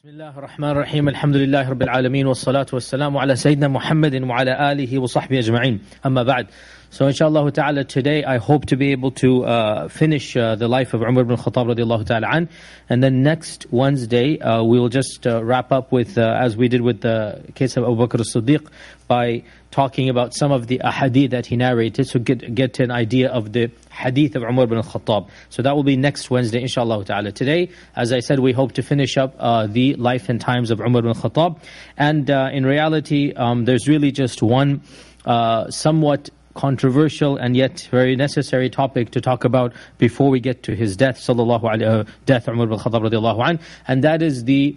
بسم الله الرحمن الرحيم الحمد لله رب العالمين والصلاة والسلام على سيدنا محمد وعلى آله وصحبه أجمعين أما بعد. So inshallah ta'ala today I hope to be able to finish the life of Umar Ibn Al-Khattab radiallahu ta'ala an, and then next Wednesday we will just wrap up with as we did with the case of Abu Bakr as-Siddiq by talking about some of the ahadith that he narrated, so get an idea of the hadith of Umar Ibn Al-Khattab. So that will be next Wednesday inshallah ta'ala. Today, as I said, we hope to finish up the life and times of Umar Ibn Al-Khattab, and in reality there's really just one somewhat controversial and yet very necessary topic to talk about before we get to his death, death Umar Ibn Al-Khattab radiallahu anh, and that is the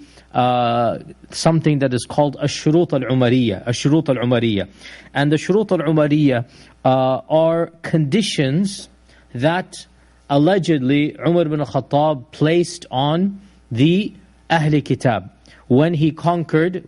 something that is called Ash-Shurut Al-Umariyya. Ash-Shurut Al-Umariyya. And the Shurut Al-Umariyya are conditions that allegedly Umar Ibn Al-Khattab placed on the Ahl Kitab when he conquered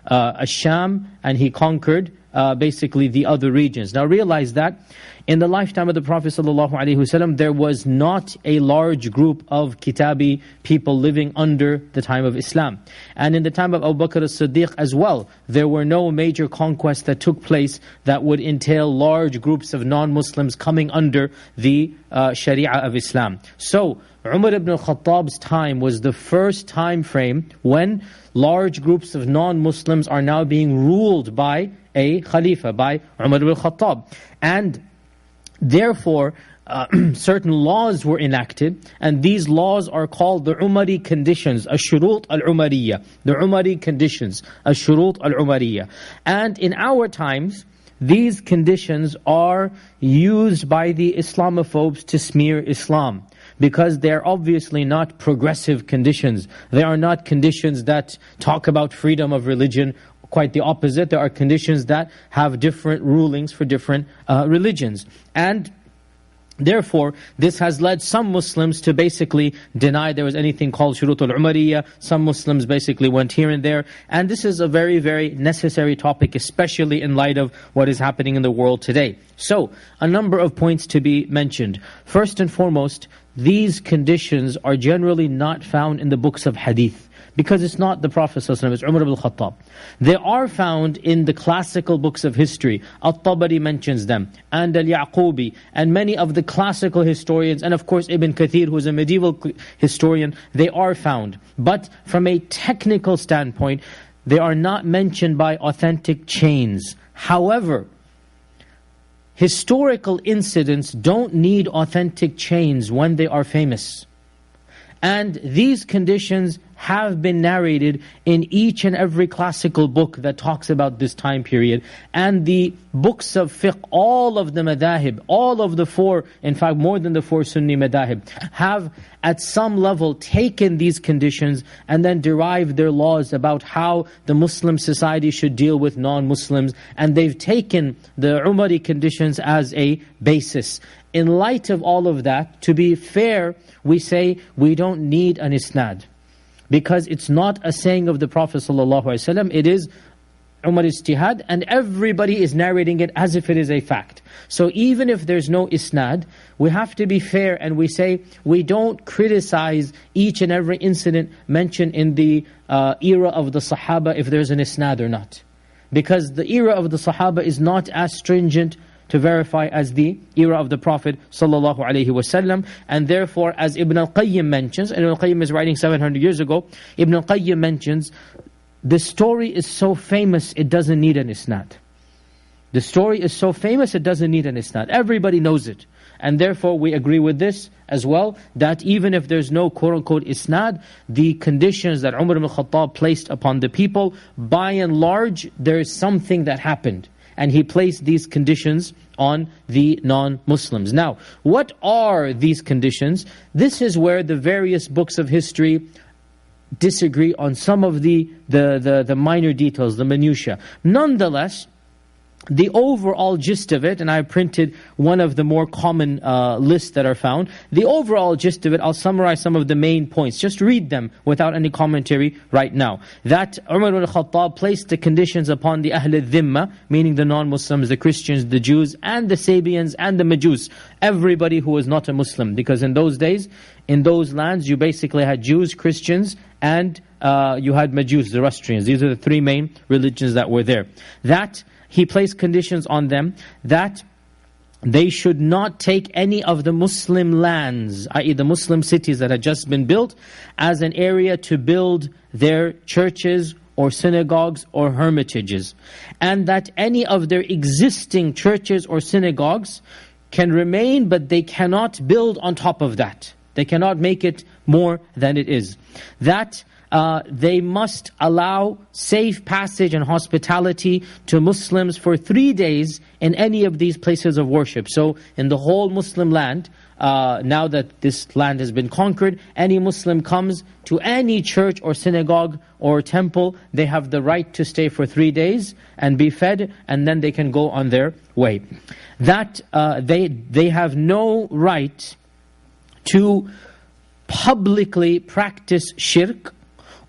Ash-Sham, and he conquered basically the other regions. Now realize that in the lifetime of the Prophet ﷺ, there was not a large group of Kitabi people living under the time of Islam. And in the time of Abu Bakr as-Siddiq as well, there were no major conquests that took place that would entail large groups of non-Muslims coming under the Sharia of Islam. So Umar ibn al-Khattab's time was the first time frame when large groups of non-Muslims are now being ruled by a Khalifa, by Umar ibn al-Khattab. And therefore, certain laws were enacted, and these laws are called the Umari conditions, Ash-Shurut Al-Umariyya. The Umari conditions, Ash-Shurut Al-Umariyya. And in our times, these conditions are used by the Islamophobes to smear Islam, because they're obviously not progressive conditions. They are not conditions that talk about freedom of religion. Quite the opposite. There are conditions that have different rulings for different religions. And therefore, this has led some Muslims to basically deny there was anything called Shurut al-Umariyya. Some Muslims basically went here and there. And this is a very, very necessary topic, especially in light of what is happening in the world today. So, a number of points to be mentioned. First and foremost, these conditions are generally not found in the books of hadith, because it's not the Prophet ﷺ, it's Umar ibn Al-Khattab. They are found in the classical books of history. At-Tabari mentions them, and Al-Yaqubi, and many of the classical historians, and of course Ibn Kathir, who is a medieval historian, they are found. But from a technical standpoint, they are not mentioned by authentic chains. However, historical incidents don't need authentic chains when they are famous. And these conditions have been narrated in each and every classical book that talks about this time period. And the books of fiqh, all of the madahib, all of the four, in fact more than the four Sunni madahib, have at some level taken these conditions and then derived their laws about how the Muslim society should deal with non-Muslims. And they've taken the Umari conditions as a basis. In light of all of that, to be fair, we say we don't need an isnad, because it's not a saying of the Prophet ﷺ, it is Umar ijtihad, and everybody is narrating it as if it is a fact. So even if there's no isnad, we have to be fair and we say we don't criticize each and every incident mentioned in the era of the Sahaba if there's an isnad or not. Because the era of the Sahaba is not as stringent to verify as the era of the Prophet ﷺ. And therefore, as Ibn Al-Qayyim mentions, and Ibn Al-Qayyim is writing 700 years ago, Ibn Al-Qayyim mentions, the story is so famous it doesn't need an isnad. The story is so famous it doesn't need an isnad. Everybody knows it. And therefore we agree with this as well, that even if there's no quote-unquote isnad, the conditions that Umar ibn al-Khattab placed upon the people, by and large, there is something that happened. And he placed these conditions on the non-Muslims. Now, what are these conditions? This is where the various books of history disagree on some of the minor details, the minutiae. Nonetheless, the overall gist of it, and I printed one of the more common lists that are found. The overall gist of it, I'll summarize some of the main points. Just read them without any commentary right now. That Umar Ibn Al-Khattab placed the conditions upon the Ahl al-Dhimma, meaning the non-Muslims, the Christians, the Jews, and the Sabians, and the Majus. Everybody who was not a Muslim. Because in those days, in those lands, you basically had Jews, Christians, and you had Majus, Zoroastrians. These are the three main religions that were there. That he placed conditions on them that they should not take any of the Muslim lands, i.e. the Muslim cities that had just been built, as an area to build their churches or synagogues or hermitages. And that any of their existing churches or synagogues can remain, but they cannot build on top of that. They cannot make it more than it is. That they must allow safe passage and hospitality to Muslims for 3 days in any of these places of worship. So in the whole Muslim land, now that this land has been conquered, any Muslim comes to any church or synagogue or temple, they have the right to stay for 3 days and be fed, and then they can go on their way. That they have no right to publicly practice shirk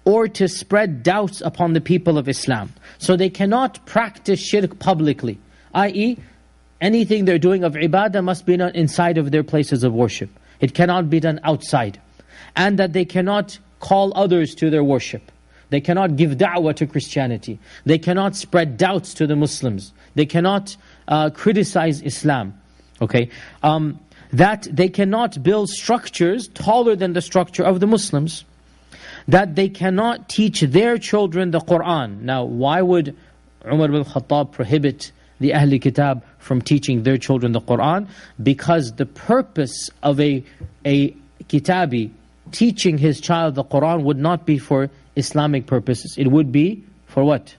or to spread doubts upon the people of Islam. So they cannot practice shirk publicly, i.e. anything they're doing of ibadah must be done inside of their places of worship. It cannot be done outside. And that they cannot call others to their worship. They cannot give da'wah to Christianity. They cannot spread doubts to the Muslims. They cannot criticize Islam. Okay, that they cannot build structures taller than the structure of the Muslims. That they cannot teach their children the Qur'an. Now, why would Umar Ibn Al-Khattab prohibit the Ahli Kitab from teaching their children the Qur'an? Because the purpose of a Kitabi teaching his child the Qur'an would not be for Islamic purposes. It would be for what?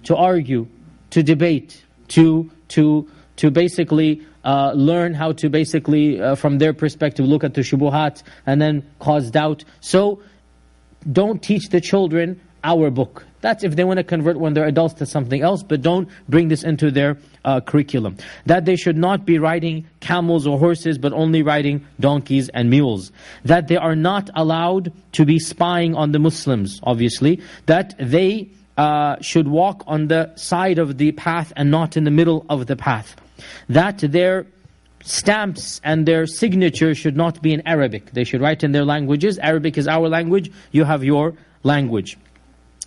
To argue, to debate, to basically learn how to basically, from their perspective, look at the shubuhat and then cause doubt. So, don't teach the children our book. That's if they want to convert when they're adults to something else, but don't bring this into their curriculum. That they should not be riding camels or horses, but only riding donkeys and mules. That they are not allowed to be spying on the Muslims, obviously. That they should walk on the side of the path and not in the middle of the path. That their stamps and their signature should not be in Arabic. They should write in their languages. Arabic is our language, you have your language.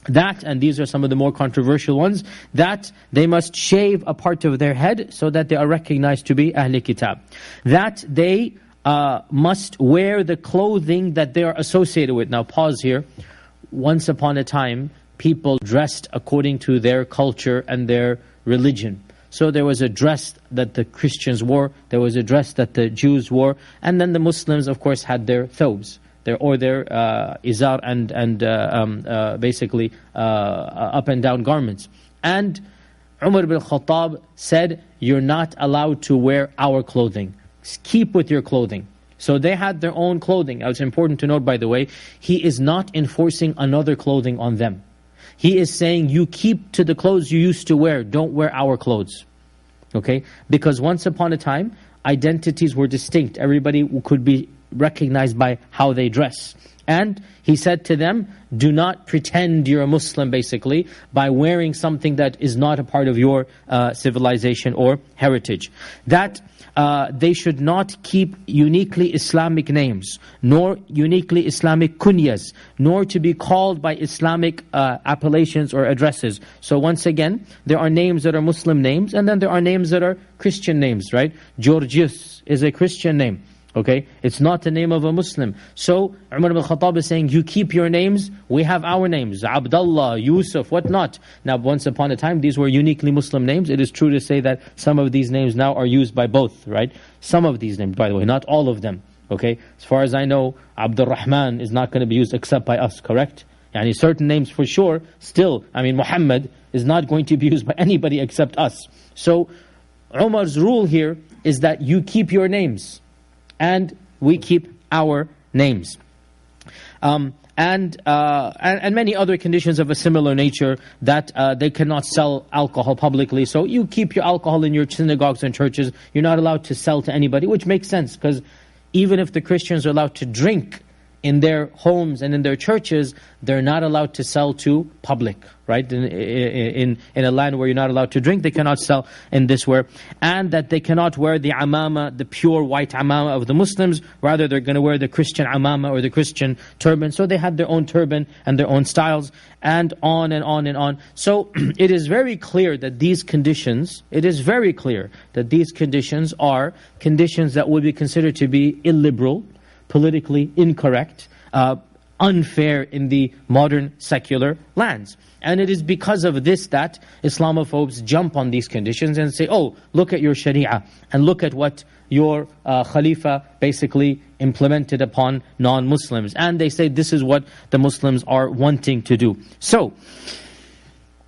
That, and these are some of the more controversial ones, that they must shave a part of their head so that they are recognized to be Ahl Kitab. That they must wear the clothing that they are associated with. Now pause here. Once upon a time, people dressed according to their culture and their religion. So there was a dress that the Christians wore, there was a dress that the Jews wore, and then the Muslims, of course, had their thobes, their izar and basically up and down garments. And Umar Ibn Al-Khattab said, you're not allowed to wear our clothing. Keep with your clothing. So they had their own clothing. It's important to note, by the way, he is not enforcing another clothing on them. He is saying, you keep to the clothes you used to wear, don't wear our clothes. Okay? Because once upon a time, identities were distinct. Everybody could be recognized by how they dress. And he said to them, do not pretend you're a Muslim, basically, by wearing something that is not a part of your civilization or heritage. That they should not keep uniquely Islamic names, nor uniquely Islamic kunyas, nor to be called by Islamic appellations or addresses. So once again, there are names that are Muslim names, and then there are names that are Christian names, right? Georgius is a Christian name. Okay, it's not the name of a Muslim. So Umar ibn Al-Khattab is saying, you keep your names, we have our names, Abdullah, Yusuf, whatnot. Now once upon a time, these were uniquely Muslim names. It is true to say that some of these names now are used by both, right? Some of these names, by the way, not all of them. Okay, as far as I know, Abdul Rahman is not going to be used except by us, correct? Yani certain names for sure, still, Muhammad is not going to be used by anybody except us. So Umar's rule here is that you keep your names, and we keep our names. and many other conditions of a similar nature, that they cannot sell alcohol publicly. So you keep your alcohol in your synagogues and churches. You're not allowed to sell to anybody, which makes sense, because even if the Christians are allowed to drink in their homes and in their churches, they're not allowed to sell to public, right? In a land where you're not allowed to drink, they cannot sell in this way. And that they cannot wear the amama, the pure white amama of the Muslims. Rather, they're going to wear the Christian amama or the Christian turban. So they had their own turban and their own styles, and on and on and on. So it is very clear that these conditions, are conditions that would be considered to be illiberal, politically incorrect, unfair in the modern secular lands. And it is because of this that Islamophobes jump on these conditions and say, oh, look at your Sharia, and look at what your Khalifa basically implemented upon non-Muslims. And they say this is what the Muslims are wanting to do. So,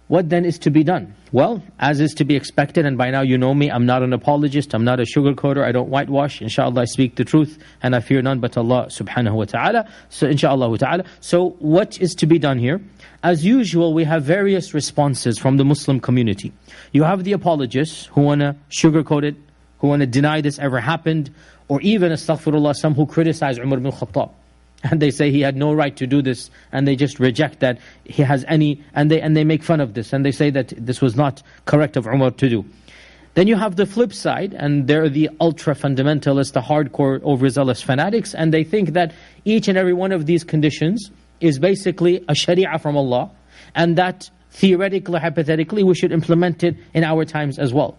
what then is to be done? Well, as is to be expected, and by now you know me, I'm not an apologist, I'm not a sugarcoater, I don't whitewash. Inshallah, I speak the truth, and I fear none but Allah subhanahu wa ta'ala. So inshallah ta'ala. So what is to be done here? As usual, we have various responses from the Muslim community. You have the apologists who want to sugarcoat it, who want to deny this ever happened, or even, astaghfirullah, some who criticize Umar Ibn Al-Khattab. And they say he had no right to do this, and they just reject that he has any, and they make fun of this, and they say that this was not correct of Umar to do. Then you have the flip side, and they're the ultra-fundamentalists, the hardcore, overzealous fanatics, and they think that each and every one of these conditions is basically a sharia from Allah, and that theoretically, hypothetically, we should implement it in our times as well.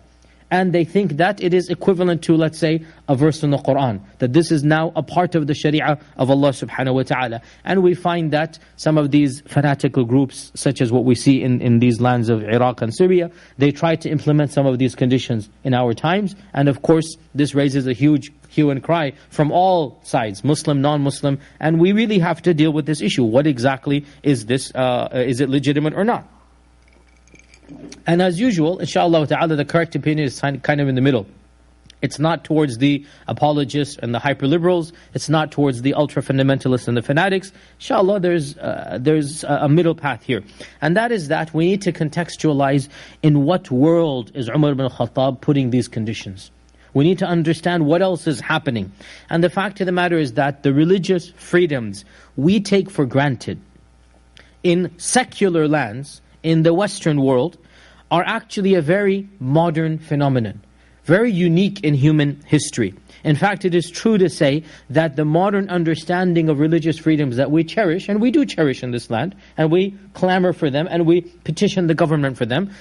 And they think that it is equivalent to, let's say, a verse in the Qur'an, that this is now a part of the sharia of Allah subhanahu wa ta'ala. And we find that some of these fanatical groups, such as what we see in these lands of Iraq and Syria, they try to implement some of these conditions in our times. And of course, this raises a huge hue and cry from all sides, Muslim, non-Muslim, and we really have to deal with this issue. What exactly is this? Is it legitimate or not? And as usual, inshallah ta'ala, the correct opinion is kind of in the middle. It's not towards the apologists and the hyper-liberals. It's not towards the ultra-fundamentalists and the fanatics. Inshallah, there's a middle path here. And that is that we need to contextualize in what world is Umar ibn Al-Khattab putting these conditions. We need to understand what else is happening. And the fact of the matter is that the religious freedoms we take for granted in secular lands, in the Western world, are actually a very modern phenomenon, very unique in human history. In fact, it is true to say that the modern understanding of religious freedoms that we cherish, and we do cherish in this land, and we clamor for them, and we petition the government for them,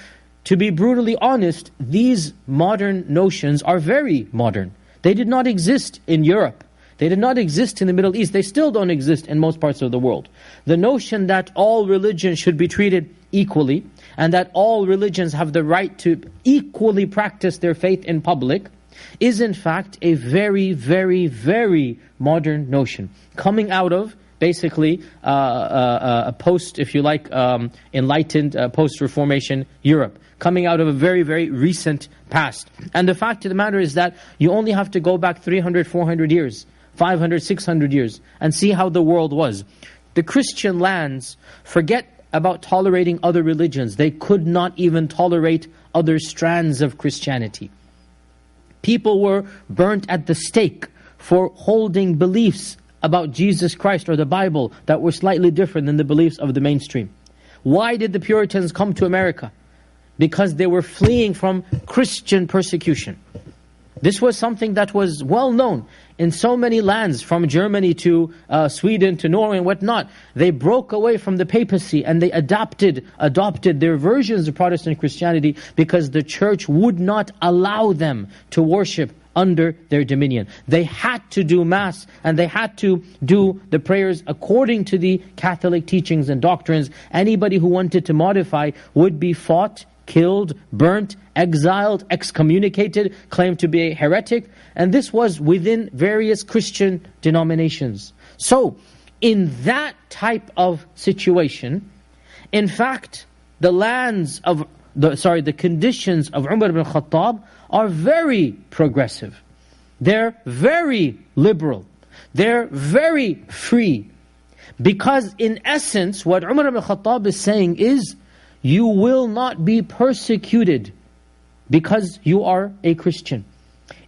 to be brutally honest, these modern notions are very modern. They did not exist in Europe. They did not exist in the Middle East. They still don't exist in most parts of the world. The notion that all religions should be treated equally, and that all religions have the right to equally practice their faith in public, is in fact a very, very, very modern notion, coming out of basically a post, if you like, enlightened post-Reformation Europe, coming out of a very, very recent past. And the fact of the matter is that you only have to go back 300, 400 years, 500, 600 years, and see how the world was. The Christian lands, forget about tolerating other religions. They could not even tolerate other strands of Christianity. People were burnt at the stake for holding beliefs about Jesus Christ or the Bible that were slightly different than the beliefs of the mainstream. Why did the Puritans come to America? Because they were fleeing from Christian persecution. This was something that was well known in so many lands, from Germany to Sweden to Norway and whatnot. They broke away from the papacy and they adopted their versions of Protestant Christianity because the church would not allow them to worship under their dominion. They had to do Mass and they had to do the prayers according to the Catholic teachings and doctrines. Anybody who wanted to modify would be fought, killed, burnt, exiled, excommunicated, claimed to be a heretic. And this was within various Christian denominations. So, in that type of situation, in fact, the conditions of Umar ibn Al-Khattab are very progressive. They're very liberal. They're very free. Because in essence, what Umar Ibn Al-Khattab is saying is, you will not be persecuted because you are a Christian.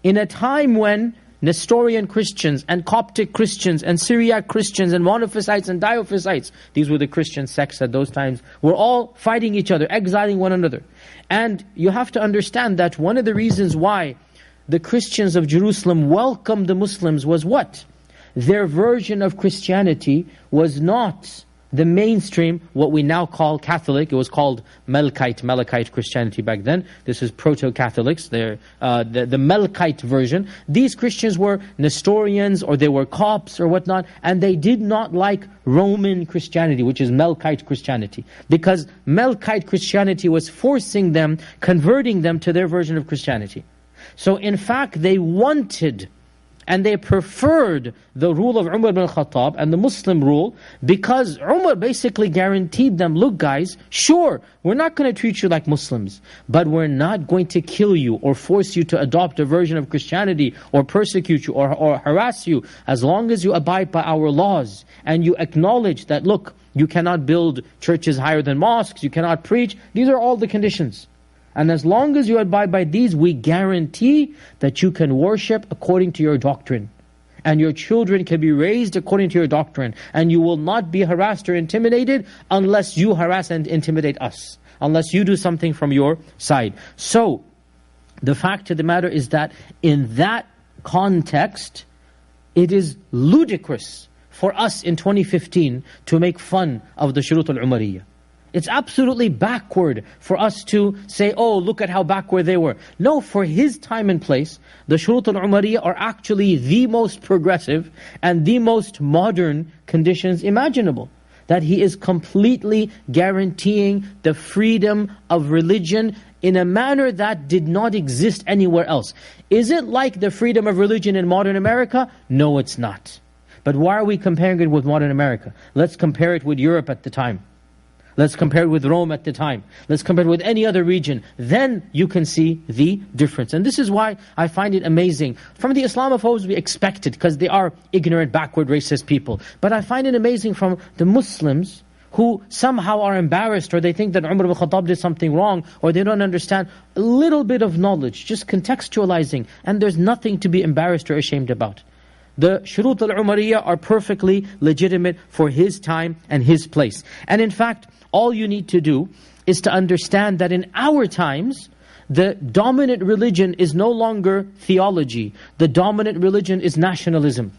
In a time when Nestorian Christians and Coptic Christians and Syriac Christians and Monophysites and Diophysites, these were the Christian sects at those times, were all fighting each other, exiling one another. And you have to understand that one of the reasons why the Christians of Jerusalem welcomed the Muslims was what? Their version of Christianity was not the mainstream, what we now call Catholic. It was called Melkite Christianity back then. This is Proto-Catholics, they're the Melkite version. These Christians were Nestorians, or they were Copts or whatnot, and they did not like Roman Christianity, which is Melkite Christianity. Because Melkite Christianity was forcing them, converting them to their version of Christianity. So in fact, they wanted and they preferred the rule of Umar ibn Al-Khattab and the Muslim rule, because Umar basically guaranteed them, look guys, sure, we're not going to treat you like Muslims, but we're not going to kill you or force you to adopt a version of Christianity or persecute you or harass you, as long as you abide by our laws and you acknowledge that, look, you cannot build churches higher than mosques, you cannot preach. These are all the conditions. And as long as you abide by these, we guarantee that you can worship according to your doctrine. And your children can be raised according to your doctrine. And you will not be harassed or intimidated unless you harass and intimidate us. Unless you do something from your side. So, the fact of the matter is that in that context, it is ludicrous for us in 2015 to make fun of the Shurut al-Umariyah. It's absolutely backward for us to say, oh, look at how backward they were. No, for his time and place, the Shurut al-Umariyah are actually the most progressive and the most modern conditions imaginable. That he is completely guaranteeing the freedom of religion in a manner that did not exist anywhere else. Is it like the freedom of religion in modern America? No, it's not. But why are we comparing it with modern America? Let's compare it with Europe at the time. Let's compare it with Rome at the time. Let's compare it with any other region. Then you can see the difference. And this is why I find it amazing. From the Islamophobes we expect it, because they are ignorant, backward, racist people. But I find it amazing from the Muslims who somehow are embarrassed, or they think that Umar ibn Al-Khattab did something wrong, or they don't understand a little bit of knowledge, just contextualizing. And there's nothing to be embarrassed or ashamed about. The Shurut al-Umariyah are perfectly legitimate for his time and his place. And in fact, all you need to do is to understand that in our times, the dominant religion is no longer theology. The dominant religion is nationalism.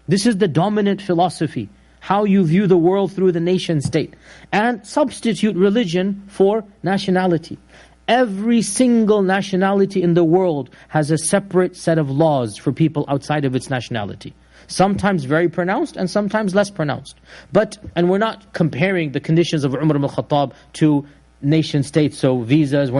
This is the dominant philosophy. How you view the world through the nation state. And substitute religion for nationality. Every single nationality in the world has a separate set of laws for people outside of its nationality. Sometimes very pronounced and sometimes less pronounced. And we're not comparing the conditions of Umar ibn Al-Khattab to nation states, so visas,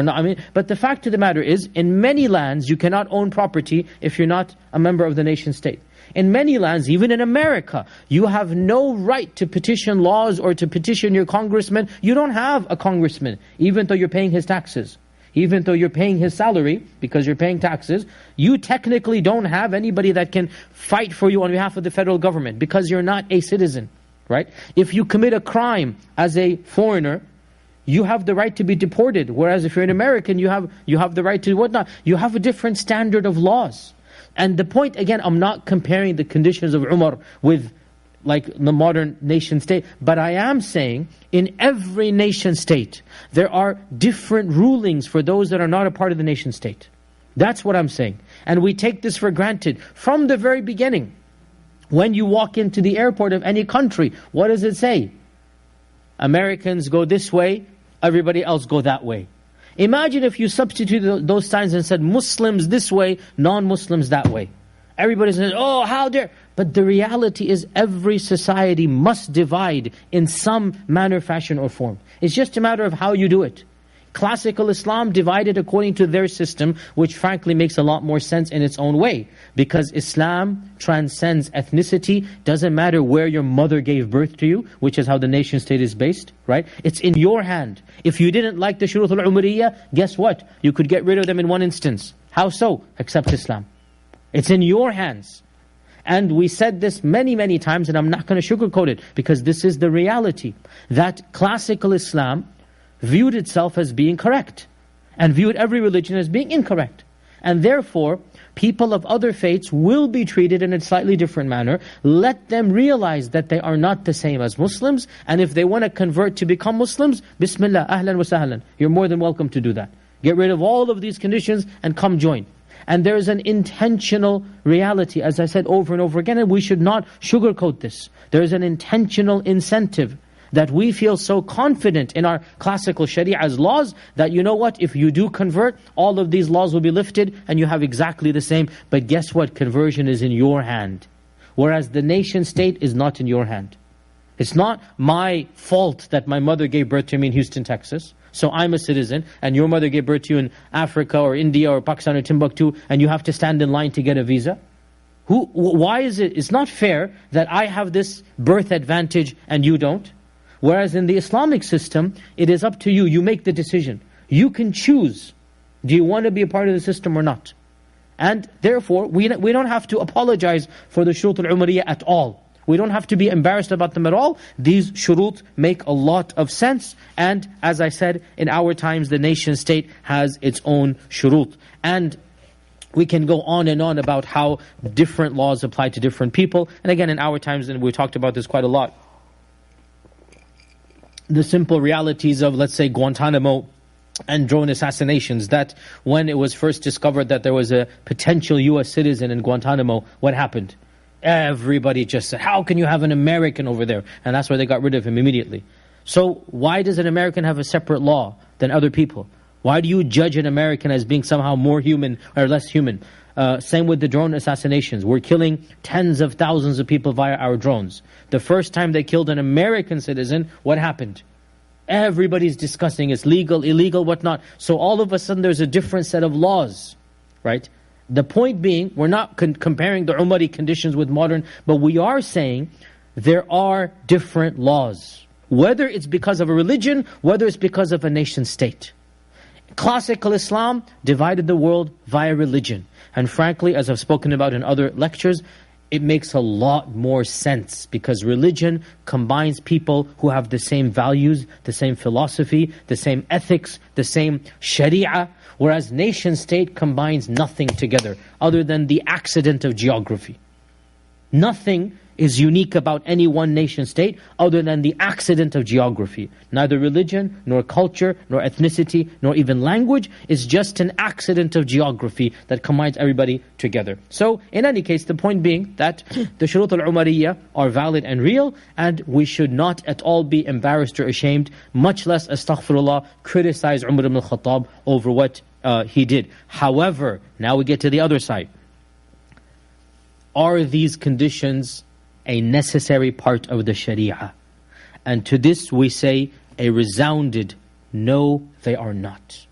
but the fact of the matter is, in many lands you cannot own property if you're not a member of the nation state. In many lands, even in America, you have no right to petition laws or to petition your congressman. You don't have a congressman, even though you're paying his taxes. Even though you're paying his salary, because you're paying taxes, you technically don't have anybody that can fight for you on behalf of the federal government, because you're not a citizen, right? If you commit a crime as a foreigner, you have the right to be deported. Whereas if you're an American, you have the right to whatnot. You have a different standard of laws. And the point, again, I'm not comparing the conditions of Umar with like the modern nation state, but I am saying in every nation state there are different rulings for those that are not a part of the nation state. That's what I'm saying. And we take this for granted from the very beginning. When you walk into the airport of any country, what does it say? Americans go this way, everybody else go that way. Imagine if you substituted those signs and said Muslims this way, non-Muslims that way. Everybody says, oh, how dare. But the reality is every society must divide in some manner, fashion or form. It's just a matter of how you do it. Classical Islam divided according to their system, which frankly makes a lot more sense in its own way. Because Islam transcends ethnicity. Doesn't matter where your mother gave birth to you, which is how the nation state is based, right? It's in your hand. If you didn't like the Shurut al-Umariyah, guess what? You could get rid of them in one instance. How so? Accept Islam. It's in your hands. And we said this many, many times, and I'm not going to sugarcoat it, because this is the reality, that classical Islam viewed itself as being correct, and viewed every religion as being incorrect. And therefore, people of other faiths will be treated in a slightly different manner. Let them realize that they are not the same as Muslims, and if they want to convert to become Muslims, Bismillah, ahlan wa sahlan. You're more than welcome to do that. Get rid of all of these conditions and come join. And there is an intentional reality, as I said over and over again, and we should not sugarcoat this. There is an intentional incentive that we feel so confident in our classical Shariah's laws that, you know what, if you do convert, all of these laws will be lifted and you have exactly the same. But guess what? Conversion is in your hand. Whereas the nation state is not in your hand. It's not my fault that my mother gave birth to me in Houston, Texas. So I'm a citizen, and your mother gave birth to you in Africa or India or Pakistan or Timbuktu, and you have to stand in line to get a visa? Why is it? It's not fair that I have this birth advantage and you don't. Whereas in the Islamic system, it is up to you. You make the decision. You can choose. Do you want to be a part of the system or not? And therefore, we don't have to apologize for the shurut al-Umariyah at all. We don't have to be embarrassed about them at all. These shurut make a lot of sense. And as I said, in our times, the nation state has its own shurut. And we can go on and on about how different laws apply to different people. And again, in our times, and we talked about this quite a lot, the simple realities of, let's say, Guantanamo and drone assassinations, that when it was first discovered that there was a potential US citizen in Guantanamo, what happened? Everybody just said, how can you have an American over there? And that's why they got rid of him immediately. So why does an American have a separate law than other people? Why do you judge an American as being somehow more human or less human? Same with the drone assassinations. We're killing tens of thousands of people via our drones. The first time they killed an American citizen, what happened? Everybody's discussing it's legal, illegal, whatnot. So all of a sudden there's a different set of laws, right? The point being, we're not comparing the Umari conditions with modern, but we are saying there are different laws. Whether it's because of a religion, whether it's because of a nation state. Classical Islam divided the world via religion. And frankly, as I've spoken about in other lectures, it makes a lot more sense, because religion combines people who have the same values, the same philosophy, the same ethics, the same sharia, whereas nation state combines nothing together other than the accident of geography. Nothing is unique about any one nation state other than the accident of geography. Neither religion, nor culture, nor ethnicity, nor even language is just an accident of geography that combines everybody together. So, in any case, the point being that the shurut al-Umariyah are valid and real, and we should not at all be embarrassed or ashamed, much less, astaghfirullah, criticize Umar Ibn Al-Khattab over what he did. However, now we get to the other side. Are these conditions a necessary part of the Sharia? And to this we say a resounded no, they are not.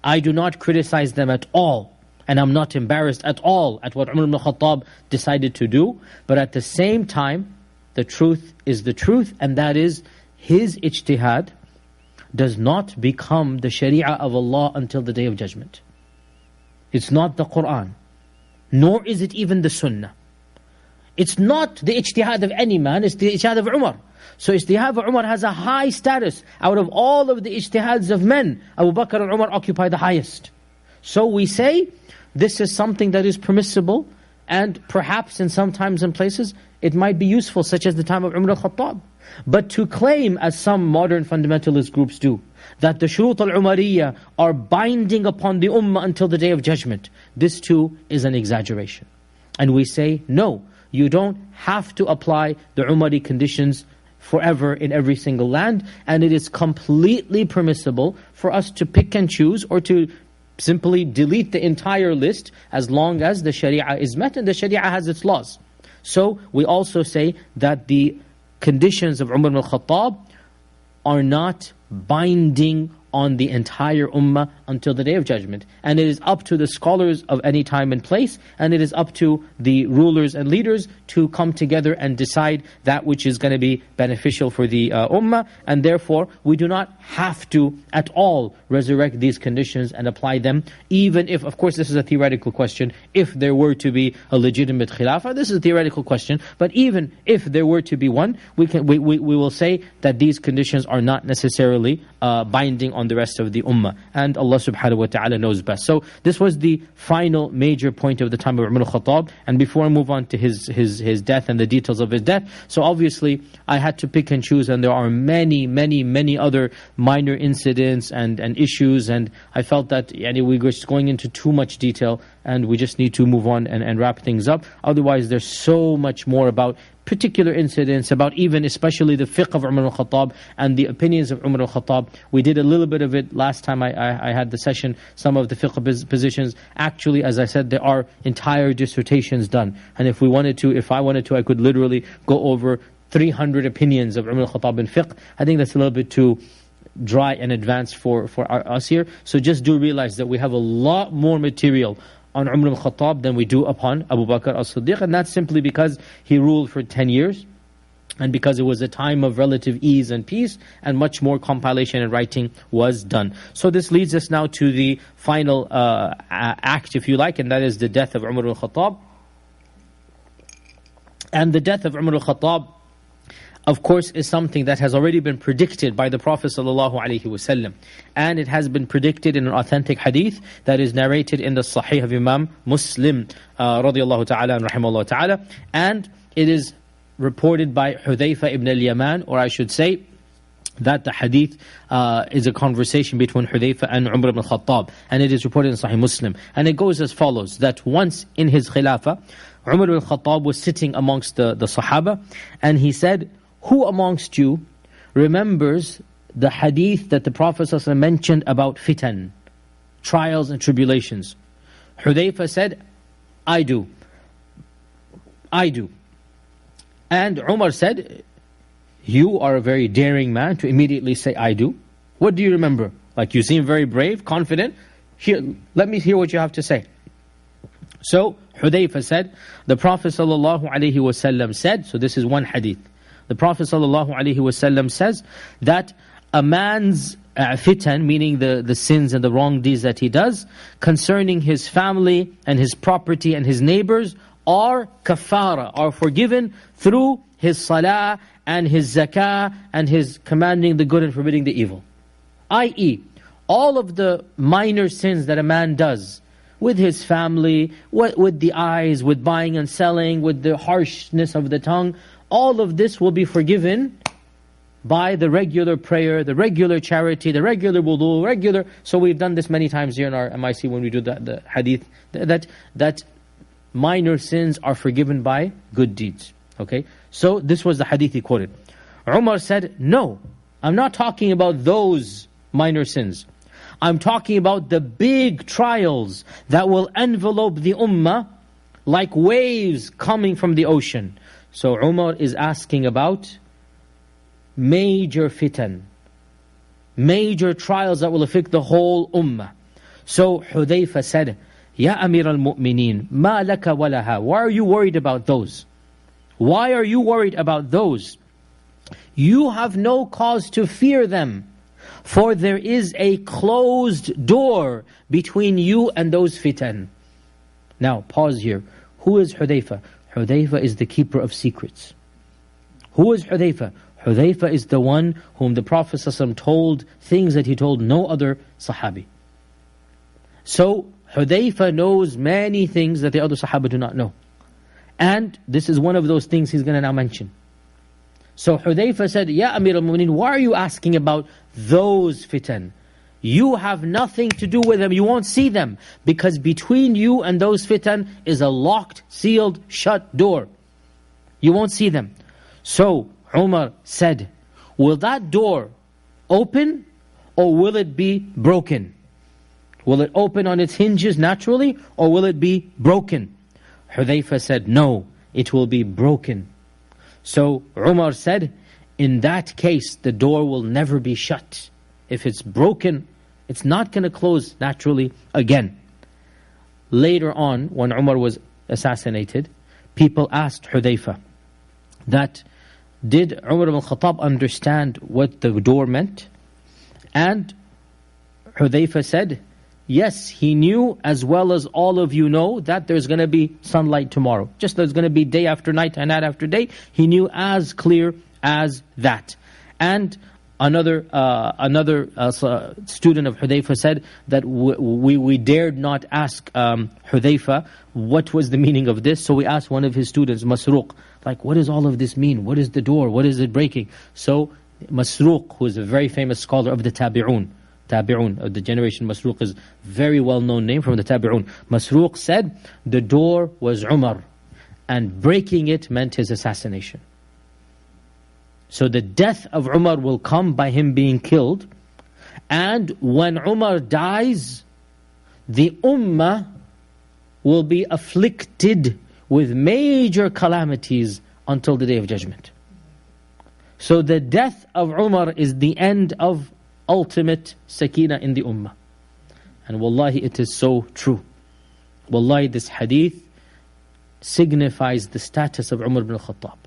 I do not criticize them at all, and I'm not embarrassed at all at what Umar ibn al-Khattab decided to do, but at the same time, the truth is the truth, and that is, his ijtihad does not become the Sharia of Allah until the Day of Judgment. It's not the Qur'an, nor is it even the Sunnah. It's not the ijtihad of any man, it's the ijtihad of Umar. So ijtihad of Umar has a high status. Out of all of the ijtihads of men, Abu Bakr and Umar occupy the highest. So we say, this is something that is permissible, and perhaps in some times and places, it might be useful, such as the time of Umar al-Khattab. But to claim, as some modern fundamentalist groups do, that the shurut al-Umariyah are binding upon the ummah until the Day of Judgment, this too is an exaggeration. And we say, no, you don't have to apply the Umari conditions forever in every single land, and it is completely permissible for us to pick and choose, or to simply delete the entire list, as long as the Sharia is met and the Sharia has its laws. So we also say that the conditions of Umar ibn al-Khattab are not binding on the entire ummah until the Day of Judgment. And it is up to the scholars of any time and place, and it is up to the rulers and leaders to come together and decide that which is going to be beneficial for the ummah. And therefore, we do not have to at all resurrect these conditions and apply them, even if, of course, this is a theoretical question, if there were to be a legitimate khilafah. This is a theoretical question, but even if there were to be one, we will say that these conditions are not necessarily binding on the rest of the ummah. And Allah subhanahu wa ta'ala knows best. So this was the final major point of the time of Umar Al-Khattab. And before I move on to his death and the details of his death, so obviously I had to pick and choose, and there are many other minor incidents and issues, and I felt that we were just going into too much detail, and we just need to move on and wrap things up. Otherwise, there's so much more about particular incidents, about even especially the fiqh of Umar Al-Khattab and the opinions of Umar Al-Khattab. We did a little bit of it last time I had the session, some of the fiqh positions. Actually, as I said, there are entire dissertations done. And if I wanted to, I could literally go over 300 opinions of Umar Al-Khattab in fiqh. I think that's a little bit too dry and advanced for us here. So just do realize that we have a lot more material on Umar Al-Khattab than we do upon Abu Bakr as-Siddiq, and that's simply because he ruled for 10 years, and because it was a time of relative ease and peace, and much more compilation and writing was done. So this leads us now to the final act, if you like, and that is the death of Umar Al-Khattab. And the death of Umar Al-Khattab, of course, is something that has already been predicted by the Prophet ﷺ. And it has been predicted in an authentic hadith that is narrated in the Sahih of Imam Muslim radiyallahu ta'ala and rahimahullah ta'ala. And it is reported by Hudayfa ibn al-Yaman, or I should say that the hadith is a conversation between Hudayfa and Umar ibn Al-Khattab. And it is reported in Sahih Muslim. And it goes as follows, that once in his khilafah, Umar ibn Al-Khattab was sitting amongst the Sahaba, and he said, "Who amongst you remembers the hadith that the Prophet ﷺ mentioned about fitan, trials and tribulations?" Hudayfa said, "I do. I do." And Umar said, "You are a very daring man to immediately say, I do. What do you remember? Like, you seem very brave, confident. Here, let me hear what you have to say." So Hudayfa said, the Prophet ﷺ said, so this is one hadith. The Prophet ﷺ says that a man's fitan, meaning the sins and the wrong deeds that he does, concerning his family and his property and his neighbors, are kafara, are forgiven through his salah and his zakah and his commanding the good and forbidding the evil. I.e., all of the minor sins that a man does, with his family, with the eyes, with buying and selling, with the harshness of the tongue, all of this will be forgiven by the regular prayer, the regular charity, the regular wudu, So we've done this many times here in our MIC when we do the hadith, that minor sins are forgiven by good deeds. Okay, so this was the hadith he quoted. Umar said, "No, I'm not talking about those minor sins. I'm talking about the big trials that will envelope the ummah like waves coming from the ocean." So Umar is asking about major fitan, major trials that will affect the whole ummah. So Hudayfa said, "Ya Amir al-Mu'mineen, ma laka walaha." Why are you worried about those? Why are you worried about those? You have no cause to fear them, for there is a closed door between you and those fitan. Now, pause here. Who is Hudayfa? Hudayfa is the keeper of secrets. Who is Hudayfa? Hudayfa is the one whom the Prophet ﷺ told things that he told no other Sahabi. So, Hudayfa knows many things that the other Sahaba do not know. And this is one of those things he's going to now mention. So Hudayfa said, "Ya Amir al-Mu'mineen, why are you asking about those fitan? You have nothing to do with them, you won't see them, because between you and those fitan is a locked, sealed, shut door. You won't see them." So Umar said, "Will that door open, or will it be broken? Will it open on its hinges naturally, or will it be broken?" Hudayfa said, "No, it will be broken." So Umar said, "In that case, the door will never be shut. if it's broken, it's not going to close naturally again. Later on, when Umar was assassinated, people asked Hudayfa that, did Umar Ibn Al-Khattab understand what the door meant? And Hudayfa said, yes, he knew as well as all of you know that there's going to be sunlight tomorrow. Just there's going to be day after night and night after day. He knew as clear as that. And another student of Hudayfa said that we dared not ask Hudayfa what was the meaning of this. So we asked one of his students, Masruq, like, what does all of this mean? What is the door? What is it breaking? So Masruq, who is a very famous scholar of the Tabi'un of the generation, Masruq is a very well-known name from the Tabi'un. Masruq said, the door was Umar, and breaking it meant his assassination. So the death of Umar will come by him being killed. And when Umar dies, the ummah will be afflicted with major calamities until the Day of Judgment. So the death of Umar is the end of ultimate sakina in the ummah. And wallahi, it is so true. Wallahi, this hadith signifies the status of Umar ibn Al-Khattab.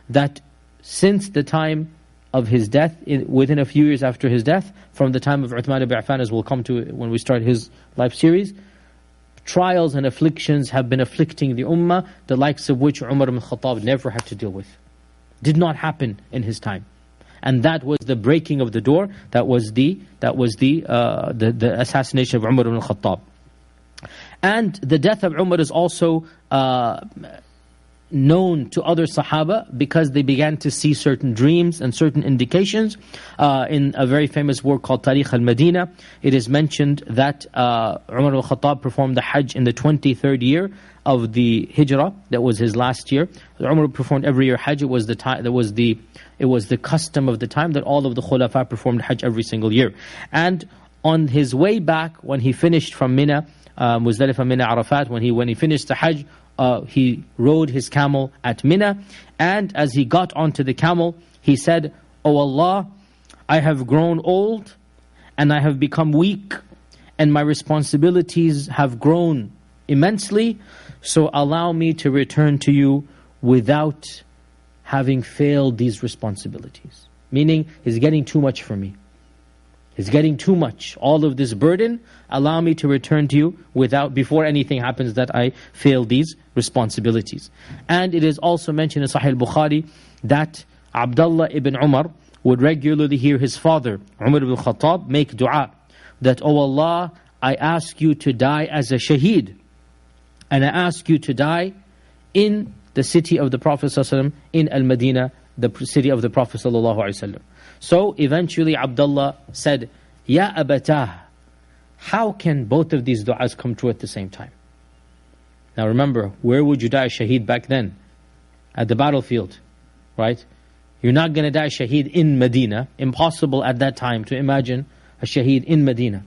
That since the time of his death, within a few years after his death, from the time of Uthman ibn Affan, as we'll come to when we start his life series, trials and afflictions have been afflicting the ummah, the likes of which Umar ibn Khattab never had to deal with. Did not happen in his time. And that was the breaking of the door, that was the assassination of Umar ibn Khattab. And the death of Umar is also known to other Sahaba because they began to see certain dreams and certain indications. In a very famous work called Tarikh al-Madinah, it is mentioned that Umar al-Khattab performed the Hajj in the 23rd year of the Hijrah. That was his last year. Umar performed every year Hajj. It was the custom of the time that all of the Khulafa performed Hajj every single year. And on his way back, when he finished from Mina, Muzdalifah, Mina, Arafat, when he finished the Hajj, he rode his camel at Mina, and as he got onto the camel, he said, "O Allah, I have grown old, and I have become weak, and my responsibilities have grown immensely, so allow me to return to you without having failed these responsibilities." Meaning, it's getting too much for me. It's getting too much. All of this burden, allow me to return to you before anything happens that I fail these responsibilities. And it is also mentioned in Sahih al-Bukhari that Abdullah ibn Umar would regularly hear his father, Umar ibn Al-Khattab, make dua that, "O Allah, I ask you to die as a shaheed, and I ask you to die in the city of the Prophet ﷺ, in Al-Madinah, the city of the Prophet ﷺ." So eventually Abdullah said, "Ya Abatah, how can both of these du'as come true at the same time?" Now remember, where would you die shaheed back then? At the battlefield, right? You're not going to die shaheed in Medina. Impossible at that time to imagine a shaheed in Medina.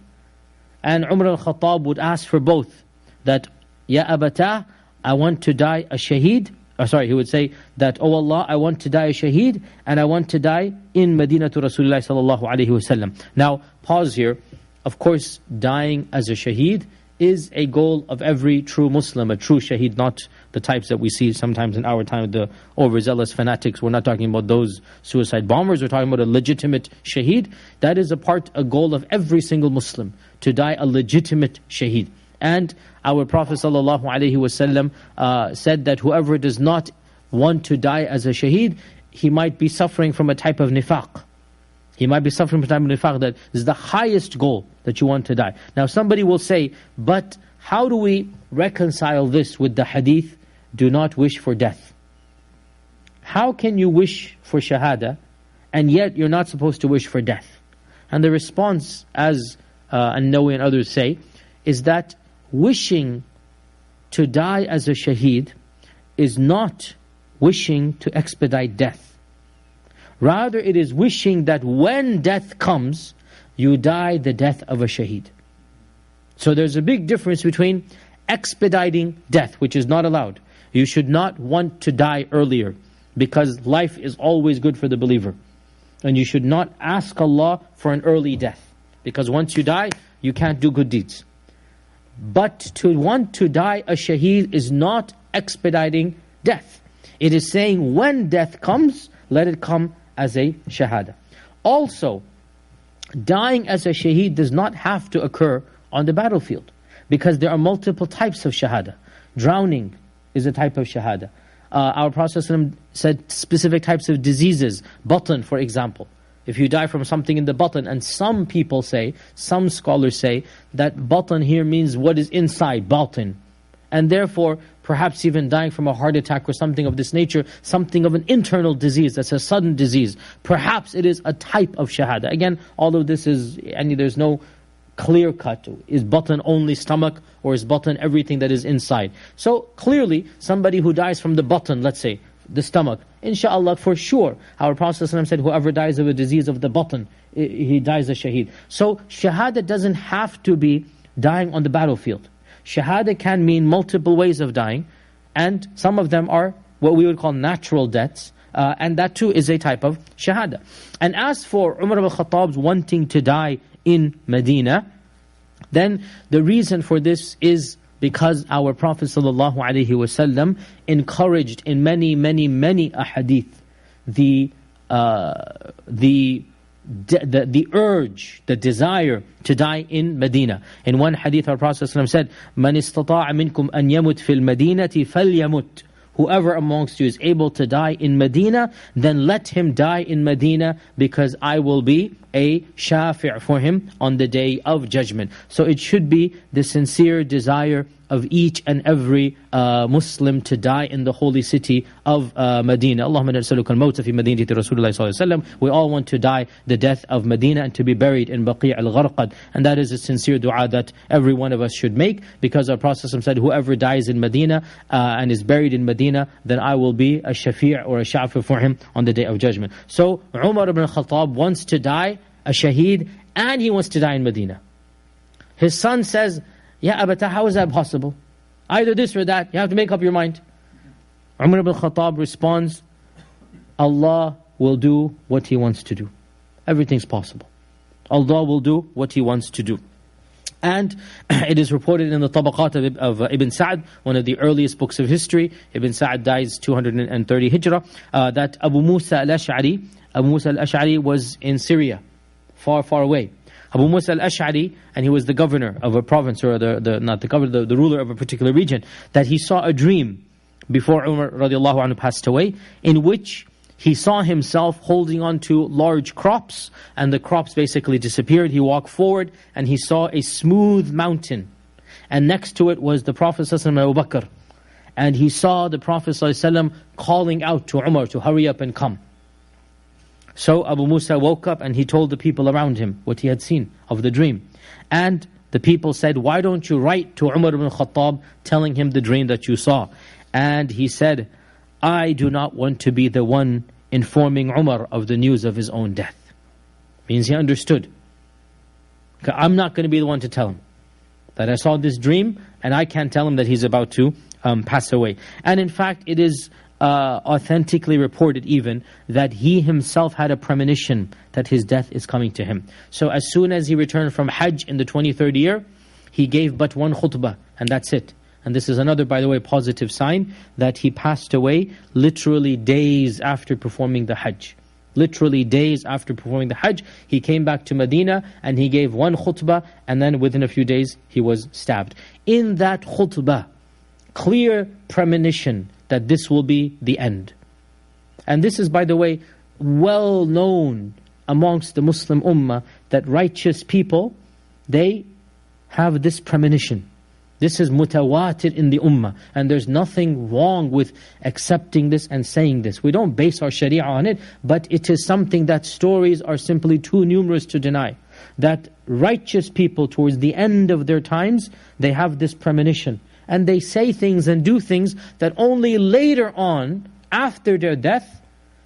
And Umar al-Khattab would ask for both. That, "Ya Abatah, I want to die a shaheed." He would say that, "Oh Allah, I want to die a shaheed, and I want to die in Medina to Rasulullah sallallahu alaihi wasallam." Now, pause here. Of course, dying as a shaheed is a goal of every true Muslim, a true shaheed, not the types that we see sometimes in our time, the overzealous fanatics. We're not talking about those suicide bombers. We're talking about a legitimate shaheed. That is a goal of every single Muslim, to die a legitimate shaheed. And our Prophet ﷺ said that whoever does not want to die as a shaheed, he might be suffering from a type of nifaq. He might be suffering from a type of nifaq, that is the highest goal, that you want to die. Now somebody will say, but how do we reconcile this with the hadith, "Do not wish for death"? How can you wish for shahada, and yet you're not supposed to wish for death? And the response, as An-Nawawi and others say, is that wishing to die as a shaheed is not wishing to expedite death. Rather, it is wishing that when death comes, you die the death of a shaheed. So there's a big difference between expediting death, which is not allowed. You should not want to die earlier, because life is always good for the believer. And you should not ask Allah for an early death. Because once you die, you can't do good deeds. But to want to die a shaheed is not expediting death. It is saying when death comes, let it come as a shahada. Also, dying as a shaheed does not have to occur on the battlefield. Because there are multiple types of shahada. Drowning is a type of shahada. Our Prophet ﷺ said specific types of diseases, button for example. If you die from something in the button, and some people say, some scholars say, that button here means what is inside, batin. And therefore, perhaps even dying from a heart attack or something of this nature, something of an internal disease, that's a sudden disease. Perhaps it is a type of shahada. Again, all of this is, there's no clear cut. Is button only stomach, or is button everything that is inside? So clearly, somebody who dies from the button, let's say, the stomach, inshallah, for sure, our Prophet ﷺ said, whoever dies of a disease of the button, he dies a shaheed. So shahada doesn't have to be dying on the battlefield. Shahada can mean multiple ways of dying, and some of them are what we would call natural deaths, and that too is a type of shahada. And as for Umar Ibn Al-Khattab's wanting to die in Medina, then the reason for this is because our Prophet ﷺ encouraged in many ahadith the urge, the desire to die in Medina. In one hadith, our Prophet ﷺ said, "Man istata'a minkum an yamut fil madinati falyamut." Whoever amongst you is able to die in Medina, then let him die in Medina, because I will be a shafi' for him on the day of judgment. So it should be the sincere desire of each and every Muslim to die in the holy city of Medina. Allahumma nas'aluka al-mawta fi madinati Rasulullah sallallahu alaihi wasallam. We all want to die the death of Medina and to be buried in Baqi' al-Gharqad. And that is a sincere dua that every one of us should make, because our Prophet said, whoever dies in Medina and is buried in Medina, then I will be a shafi' or a shafi' for him on the day of judgment. So Umar Ibn Al-Khattab wants to die a shaheed, and he wants to die in Medina. His son says, "Ya Abata, how is that possible? Either this or that, you have to make up your mind." Umar ibn Al-Khattab responds, Allah will do what He wants to do. Everything's possible. Allah will do what He wants to do. And it is reported in the Tabaqat of Ibn Sa'd, one of the earliest books of history. Ibn Sa'd dies 230 Hijrah, that Abu Musa al-Ash'ari was in Syria, far away. Abu Musa al-Ash'ari, and he was the governor of a province, or the ruler of a particular region, that he saw a dream before Umar radiallahu anhu passed away, in which he saw himself holding on to large crops, and the crops basically disappeared. He walked forward, and he saw a smooth mountain, and next to it was the Prophet ﷺ and Abu Bakr, and he saw the Prophet ﷺ calling out to Umar to hurry up and come. So Abu Musa woke up and he told the people around him what he had seen of the dream. And the people said, "Why don't you write to Umar Ibn Al-Khattab telling him the dream that you saw?" And he said, "I do not want to be the one informing Umar of the news of his own death." Means he understood. I'm not going to be the one to tell him that I saw this dream, and I can't tell him that he's about to pass away. And in fact, it is authentically reported even that he himself had a premonition that his death is coming to him. So as soon as he returned from Hajj in the 23rd year, he gave but one khutbah, and that's it. And this is another, by the way, positive sign that he passed away literally days after performing the Hajj. Literally days after performing the Hajj, he came back to Medina and he gave one khutbah, and then within a few days he was stabbed. In that khutbah, clear premonition that this will be the end. And this is, by the way, well known amongst the Muslim Ummah, that righteous people, they have this premonition. This is mutawatir in the Ummah, and there's nothing wrong with accepting this and saying this. We don't base our sharia on it, but it is something that stories are simply too numerous to deny. That righteous people towards the end of their times, they have this premonition. And they say things and do things that only later on, after their death,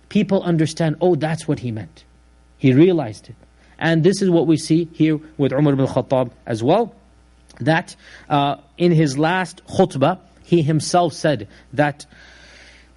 people understand, oh, that's what he meant. He realized it. And this is what we see here with Umar ibn Al-Khattab as well. That in his last khutbah, he himself said that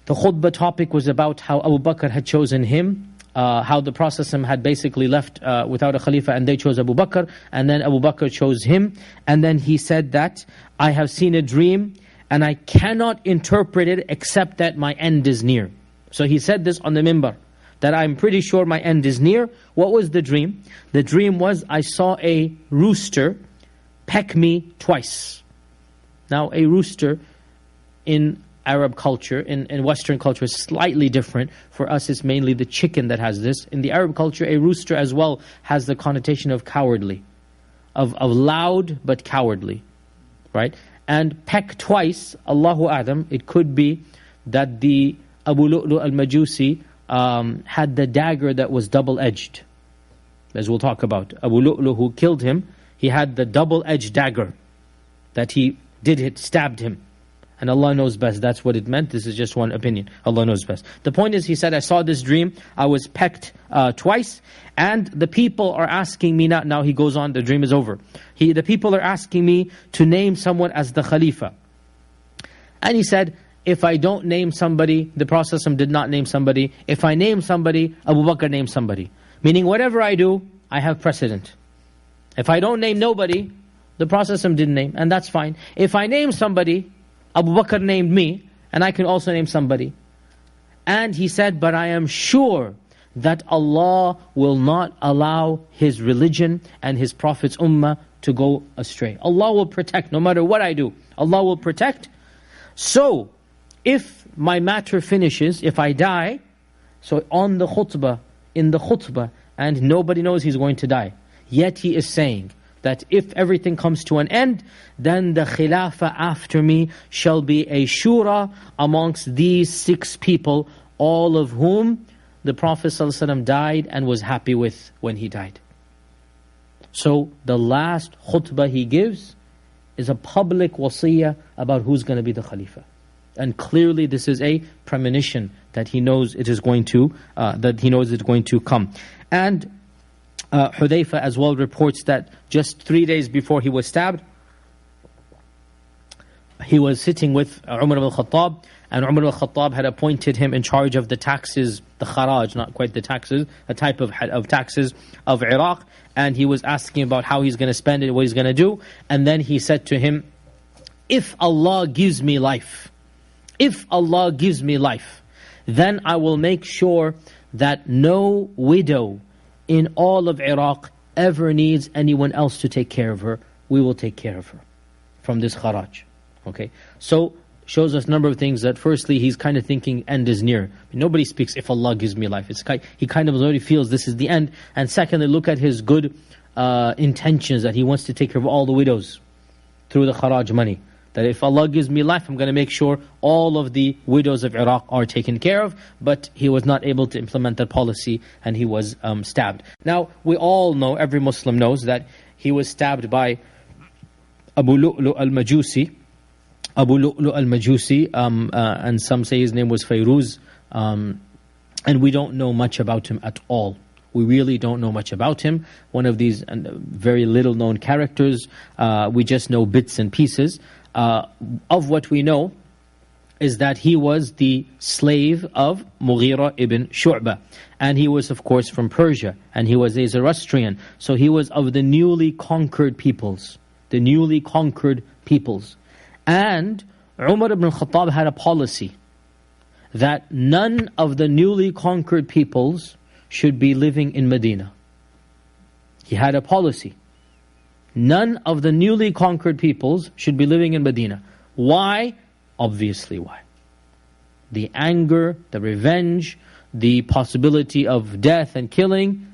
the khutbah topic was about how Abu Bakr had chosen him how the Prophet had basically left without a Khalifa, and they chose Abu Bakr, and then Abu Bakr chose him. And then he said that, I have seen a dream, and I cannot interpret it except that my end is near. So he said this on the minbar, that I'm pretty sure my end is near. What was the dream? The dream was, I saw a rooster peck me twice. Now a rooster in Arab culture, in Western culture, is slightly different. For us, it's mainly the chicken that has this. In the Arab culture, a rooster as well has the connotation of cowardly, of loud but cowardly, right? And peck twice, Allahu A'lam, it could be that the Abu Lu'lu al-Majusi had the dagger that was double-edged. As we'll talk about. Abu Lu'lu, who killed him, he had the double-edged dagger that he did hit, stabbed him. And Allah knows best, that's what it meant. This is just one opinion. Allah knows best. The point is, he said, I saw this dream, I was pecked twice, and the people are asking me now he goes on, the dream is over. The people are asking me to name someone as the Khalifa. And he said, if I don't name somebody, the Prophet did not name somebody. If I name somebody, Abu Bakr named somebody. Meaning whatever I do, I have precedent. If I don't name nobody, the Prophet didn't name, and that's fine. If I name somebody, Abu Bakr named me, and I can also name somebody. And he said, but I am sure that Allah will not allow His religion and His Prophet's ummah to go astray. Allah will protect, no matter what I do. Allah will protect. So, if my matter finishes, if I die, so on the khutbah, in the khutbah, and nobody knows he's going to die, yet he is saying that if everything comes to an end, then the khilafah after me shall be a shura amongst these 6 people, all of whom the Prophet ﷺ died and was happy with when he died. So the last khutbah he gives is a public wasiyah about who's going to be the khalifa. And clearly this is a premonition that he knows it is going to come. And Hudayfa as well reports that just 3 days before he was stabbed, he was sitting with Umar Ibn Al-Khattab, and Umar Ibn Al-Khattab had appointed him in charge of the taxes, the kharaj, not quite the taxes, a type of taxes of Iraq, and he was asking about how he's going to spend it, what he's going to do, and then he said to him, if Allah gives me life, then I will make sure that no widow in all of Iraq ever needs anyone else to take care of her. We will take care of her from this kharaj. Okay, so shows us a number of things. That firstly, he's kind of thinking end is near. Nobody speaks, if Allah gives me life. He kind of already feels this is the end. And secondly, look at his good intentions, that he wants to take care of all the widows through the kharaj money. That if Allah gives me life, I'm going to make sure all of the widows of Iraq are taken care of. But he was not able to implement that policy, and he was stabbed. Now, we all know, every Muslim knows, that he was stabbed by Abu Lu'lu al-Majusi. And some say his name was Fayruz. And we don't know much about him at all. We really don't know much about him. One of these very little known characters. We just know bits and pieces. Of what we know is that he was the slave of Mughira ibn Shu'bah. And he was, of course, from Persia. And he was a Zoroastrian. So he was of the newly conquered peoples. The newly conquered peoples. And Umar Ibn Al-Khattab had a policy that none of the newly conquered peoples should be living in Medina. He had a policy. None of the newly conquered peoples should be living in Medina. Why? Obviously why. The anger, the revenge, the possibility of death and killing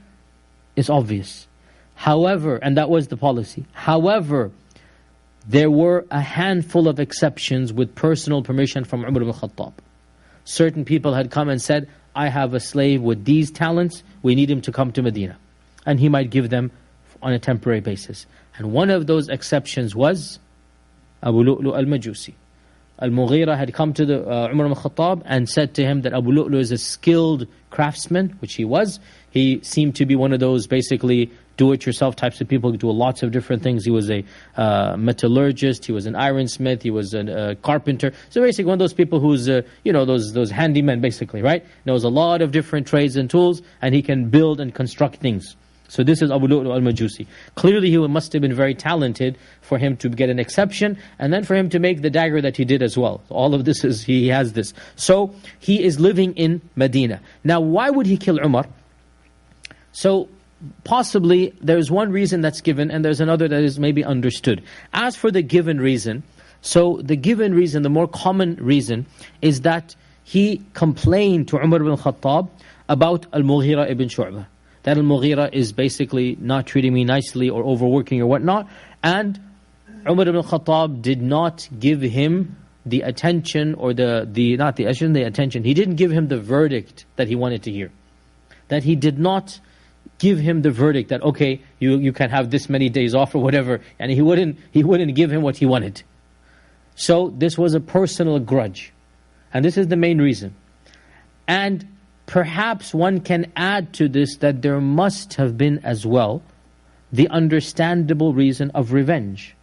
is obvious. However, and that was the policy. However, there were a handful of exceptions with personal permission from Umar ibn Al-Khattab. Certain people had come and said, I have a slave with these talents, we need him to come to Medina. And he might give them on a temporary basis. And one of those exceptions was Abu Lu'lu al-Majusi. Al-Mughira had come to Umar ibn Al-Khattab and said to him that Abu Lu'lu is a skilled craftsman, which he was. He seemed to be one of those basically do-it-yourself types of people who do lots of different things. He was a metallurgist, he was an ironsmith, he was a carpenter. So basically one of those people who's, those handymen basically, right? Knows a lot of different trades and tools, and he can build and construct things. So this is Abu Lu'lu al-Majusi. Clearly he must have been very talented for him to get an exception, and then for him to make the dagger that he did as well. So all of this is, he has this. So he is living in Medina. Now why would he kill Umar? So possibly there's one reason that's given, and there's another that is maybe understood. As for the given reason, so the given reason, the more common reason, is that he complained to Umar ibn Al-Khattab about Al-Mughira ibn Shu'bah. That Al-Mughira is basically not treating me nicely or overworking or whatnot. And Umar ibn Al-Khattab did not give him the attention or the attention. He didn't give him the verdict that he wanted to hear. That he did not give him the verdict that, okay, you can have this many days off or whatever. And he wouldn't give him what he wanted. So this was a personal grudge. And this is the main reason. And perhaps one can add to this that there must have been as well the understandable reason of revenge.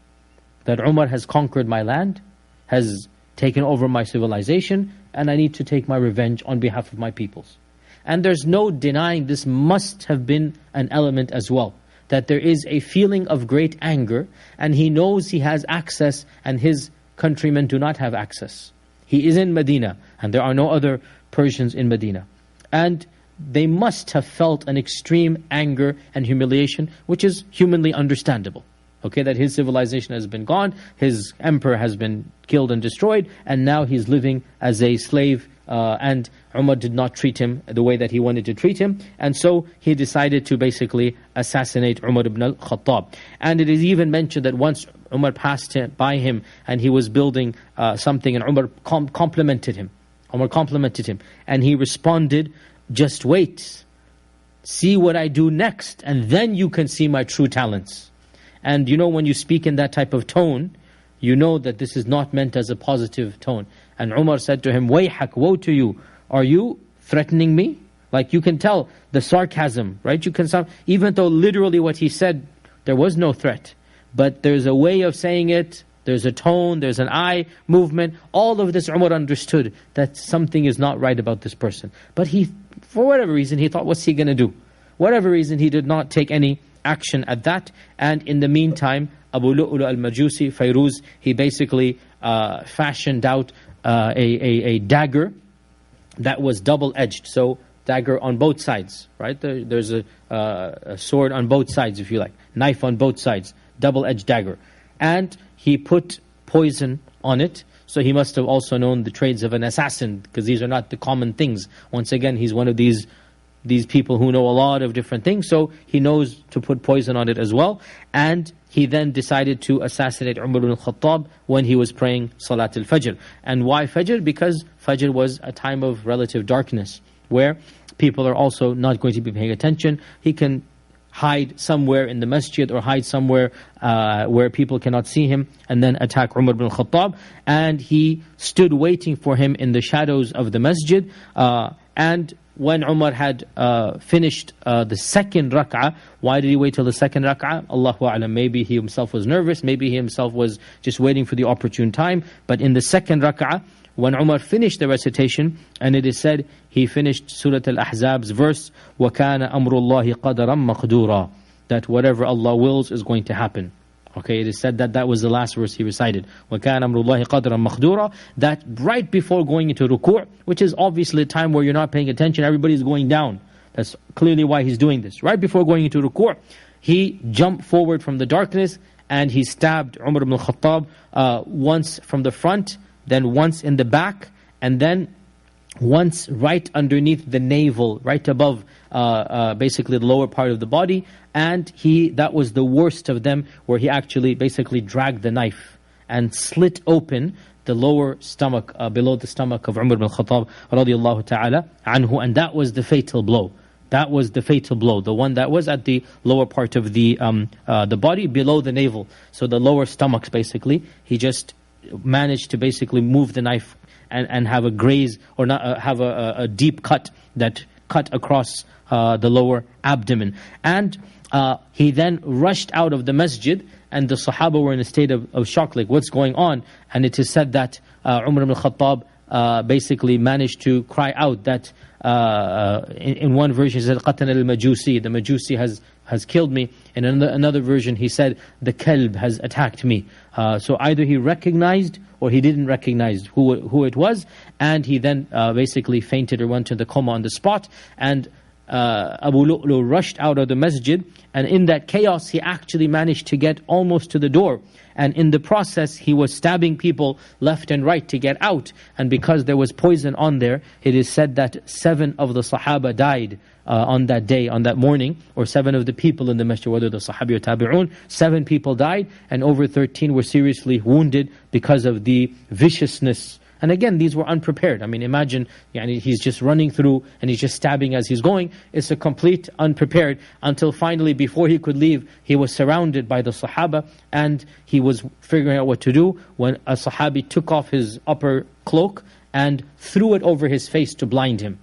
That Umar has conquered my land, has taken over my civilization, and I need to take my revenge on behalf of my peoples. And there's no denying this must have been an element as well. That there is a feeling of great anger, and he knows he has access and his countrymen do not have access. He is in Medina, and there are no other Persians in Medina. And they must have felt an extreme anger and humiliation, which is humanly understandable. Okay, that his civilization has been gone, his emperor has been killed and destroyed, and now he's living as a slave, and Umar did not treat him the way that he wanted to treat him. And so he decided to basically assassinate Umar Ibn Al-Khattab. And it is even mentioned that once Umar passed by him and he was building something, and Umar complimented him. Umar complimented him, and he responded, just wait, see what I do next, and then you can see my true talents. And when you speak in that type of tone, you know that this is not meant as a positive tone. And Umar said to him, Wayhak, woe to you, are you threatening me? Like you can tell the sarcasm, right? You can even though literally what he said, there was no threat. But there's a way of saying it, there's a tone, there's an eye movement. All of this Umar understood that something is not right about this person. But he, for whatever reason, he thought, what's he going to do? Whatever reason, he did not take any action at that. And in the meantime, Abu Lu'lu al-Majusi, Fayruz, he basically fashioned out a dagger that was double-edged. So dagger on both sides, right? There's a sword on both sides, if you like. Knife on both sides, double-edged dagger. And he put poison on it. So he must have also known the trades of an assassin, because these are not the common things. Once again, he's one of these people who know a lot of different things. So he knows to put poison on it as well. And he then decided to assassinate Umar ibn Al-Khattab when he was praying Salat al-Fajr. And why Fajr? Because Fajr was a time of relative darkness, where people are also not going to be paying attention. He can hide somewhere in the masjid or hide somewhere where people cannot see him, and then attack Umar ibn Al-Khattab. And he stood waiting for him in the shadows of the masjid. And when Umar had finished the second rak'ah, why did he wait till the second rak'ah? Allahu A'lam. Maybe he himself was nervous, maybe he himself was just waiting for the opportune time. But in the second rak'ah, when Umar finished the recitation, and it is said, he finished Surah Al-Ahzab's verse, وَكَانَ أَمْرُ اللَّهِ قَدَرًا مَقْدُورًا, that whatever Allah wills is going to happen. Okay, it is said that was the last verse he recited. وَكَانَ أَمْرُ اللَّهِ قَدْرًا مَقْدُورًا, that right before going into ruku', which is obviously a time where you're not paying attention, everybody's going down. That's clearly why he's doing this. Right before going into ruku', he jumped forward from the darkness, and he stabbed Umar ibn Al-Khattab once from the front, then once in the back, and then once right underneath the navel, right above basically the lower part of the body. And that was the worst of them, where he actually basically dragged the knife and slit open the lower stomach, below the stomach of Umar ibn Al-Khattab radiyallahu ta'ala anhu. And that was the fatal blow. That was the fatal blow, the one that was at the lower part of the body, below the navel. So the lower stomachs basically, he just managed to basically move the knife and have a graze, or not have a deep cut that cut across the lower abdomen. And he then rushed out of the masjid, and the Sahaba were in a state of shock, like what's going on? And it is said that Umar Ibn Al-Khattab basically managed to cry out that, in one version he said, قَتَنَ الْمَجُوسِي, the Majusi has killed me. In another version he said, the kalb has attacked me. So either he recognized or he didn't recognize who it was, and he then basically fainted or went to the coma on the spot. And Abu Lu'lu rushed out of the masjid, and in that chaos he actually managed to get almost to the door, and in the process he was stabbing people left and right to get out. And because there was poison on there, it is said that 7 of the Sahaba died on that day, on that morning, or 7 of the people in the masjid, whether the Sahabi or Tabi'un, 7 people died, and over 13 were seriously wounded because of the viciousness. And again, these were unprepared. I mean, imagine, he's just running through and he's just stabbing as he's going. It's a complete unprepared, until finally, before he could leave, he was surrounded by the Sahaba, and he was figuring out what to do when a Sahabi took off his upper cloak and threw it over his face to blind him.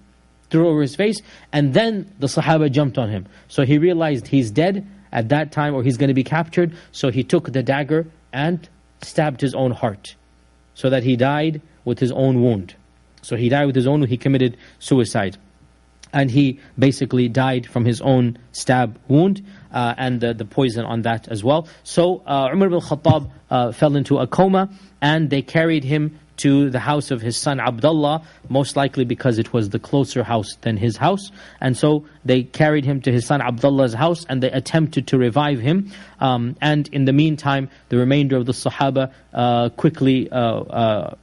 Threw over his face, and then the Sahaba jumped on him. So he realized he's dead at that time, or he's going to be captured. So he took the dagger and stabbed his own heart, so that he died with his own wound. So he died with his own wound, he committed suicide. And he basically died from his own stab wound, and the poison on that as well. So Umar Ibn Al-Khattab fell into a coma, and they carried him to the house of his son Abdullah, most likely because it was the closer house than his house. And so they carried him to his son Abdullah's house, and they attempted to revive him. And in the meantime, the remainder of the Sahaba quickly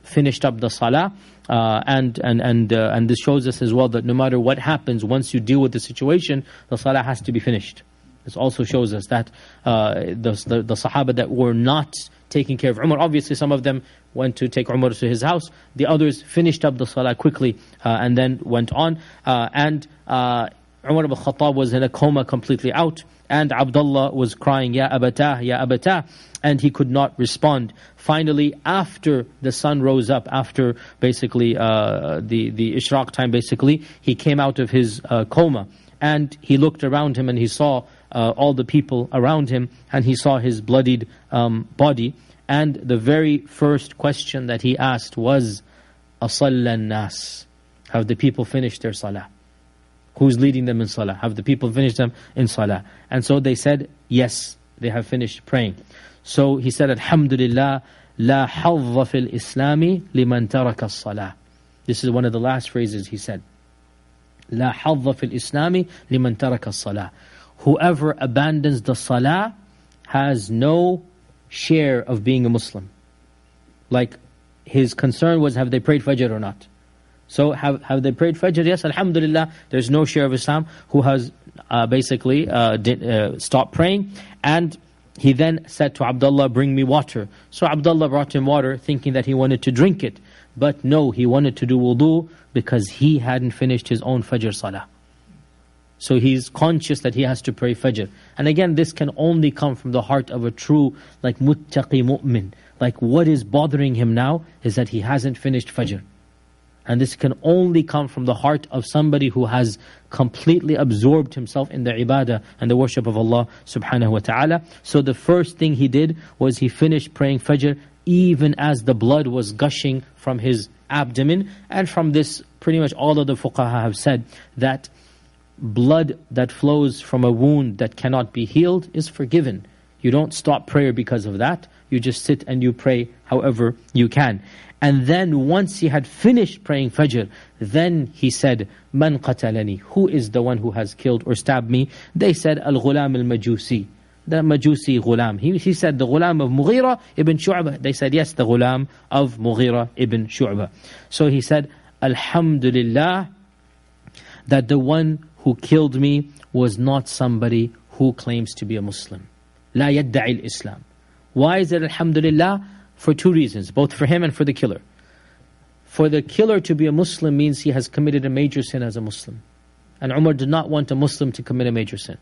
finished up the salah. And this shows us as well that no matter what happens, once you deal with the situation, the salah has to be finished. This also shows us that the Sahaba that were not taking care of Umar, obviously some of them went to take Umar to his house, the others finished up the salah quickly and then went on. And Umar Ibn Al-Khattab was in a coma, completely out, and Abdullah was crying, Ya Abatah, Ya Abatah, and he could not respond. Finally, after the sun rose up, after basically the Ishraq time basically, he came out of his coma, and he looked around him and he saw all the people around him, and he saw his bloodied body. And the very first question that he asked was, Asalla an-nas? Have the people finished their salah? Who's leading them in salah? Have the people finished them in salah? And so they said, yes, they have finished praying. So he said, Alhamdulillah, la hadza fil islami liman taraka as-salah. This is one of the last phrases he said. La hadza fil islami liman taraka as-salah. Whoever abandons the salah has no share of being a Muslim. Like, his concern was, have they prayed Fajr or not? So have they prayed Fajr? Yes, Alhamdulillah, there's no share of Islam. Who has basically stopped praying. And he then said to Abdullah, bring me water. So Abdullah brought him water, thinking that he wanted to drink it. But no, he wanted to do wudu, because he hadn't finished his own Fajr salah. So he's conscious that he has to pray Fajr. And again, this can only come from the heart of a true, like, muttaqi mu'min. Like, what is bothering him now is that he hasn't finished Fajr. And this can only come from the heart of somebody who has completely absorbed himself in the ibadah and the worship of Allah subhanahu wa ta'ala. So the first thing he did was he finished praying Fajr, even as the blood was gushing from his abdomen. And from this, pretty much all of the fuqaha have said that blood that flows from a wound that cannot be healed is forgiven. You don't stop prayer because of that. You just sit and you pray however you can. And then once he had finished praying Fajr, then he said, Man qatalani? Who is the one who has killed or stabbed me? They said, Al-Ghulam al-Majusi. The Majusi Ghulam. He said, the Ghulam of Mughira ibn Shu'bah. They said, yes, the Ghulam of Mughira ibn Shu'bah. So he said, Alhamdulillah, that the one who killed me was not somebody who claims to be a Muslim. La yadda'i al-Islam. Why is it Alhamdulillah? For two reasons, both for him and for the killer. For the killer to be a Muslim means he has committed a major sin as a Muslim. And Umar did not want a Muslim to commit a major sin.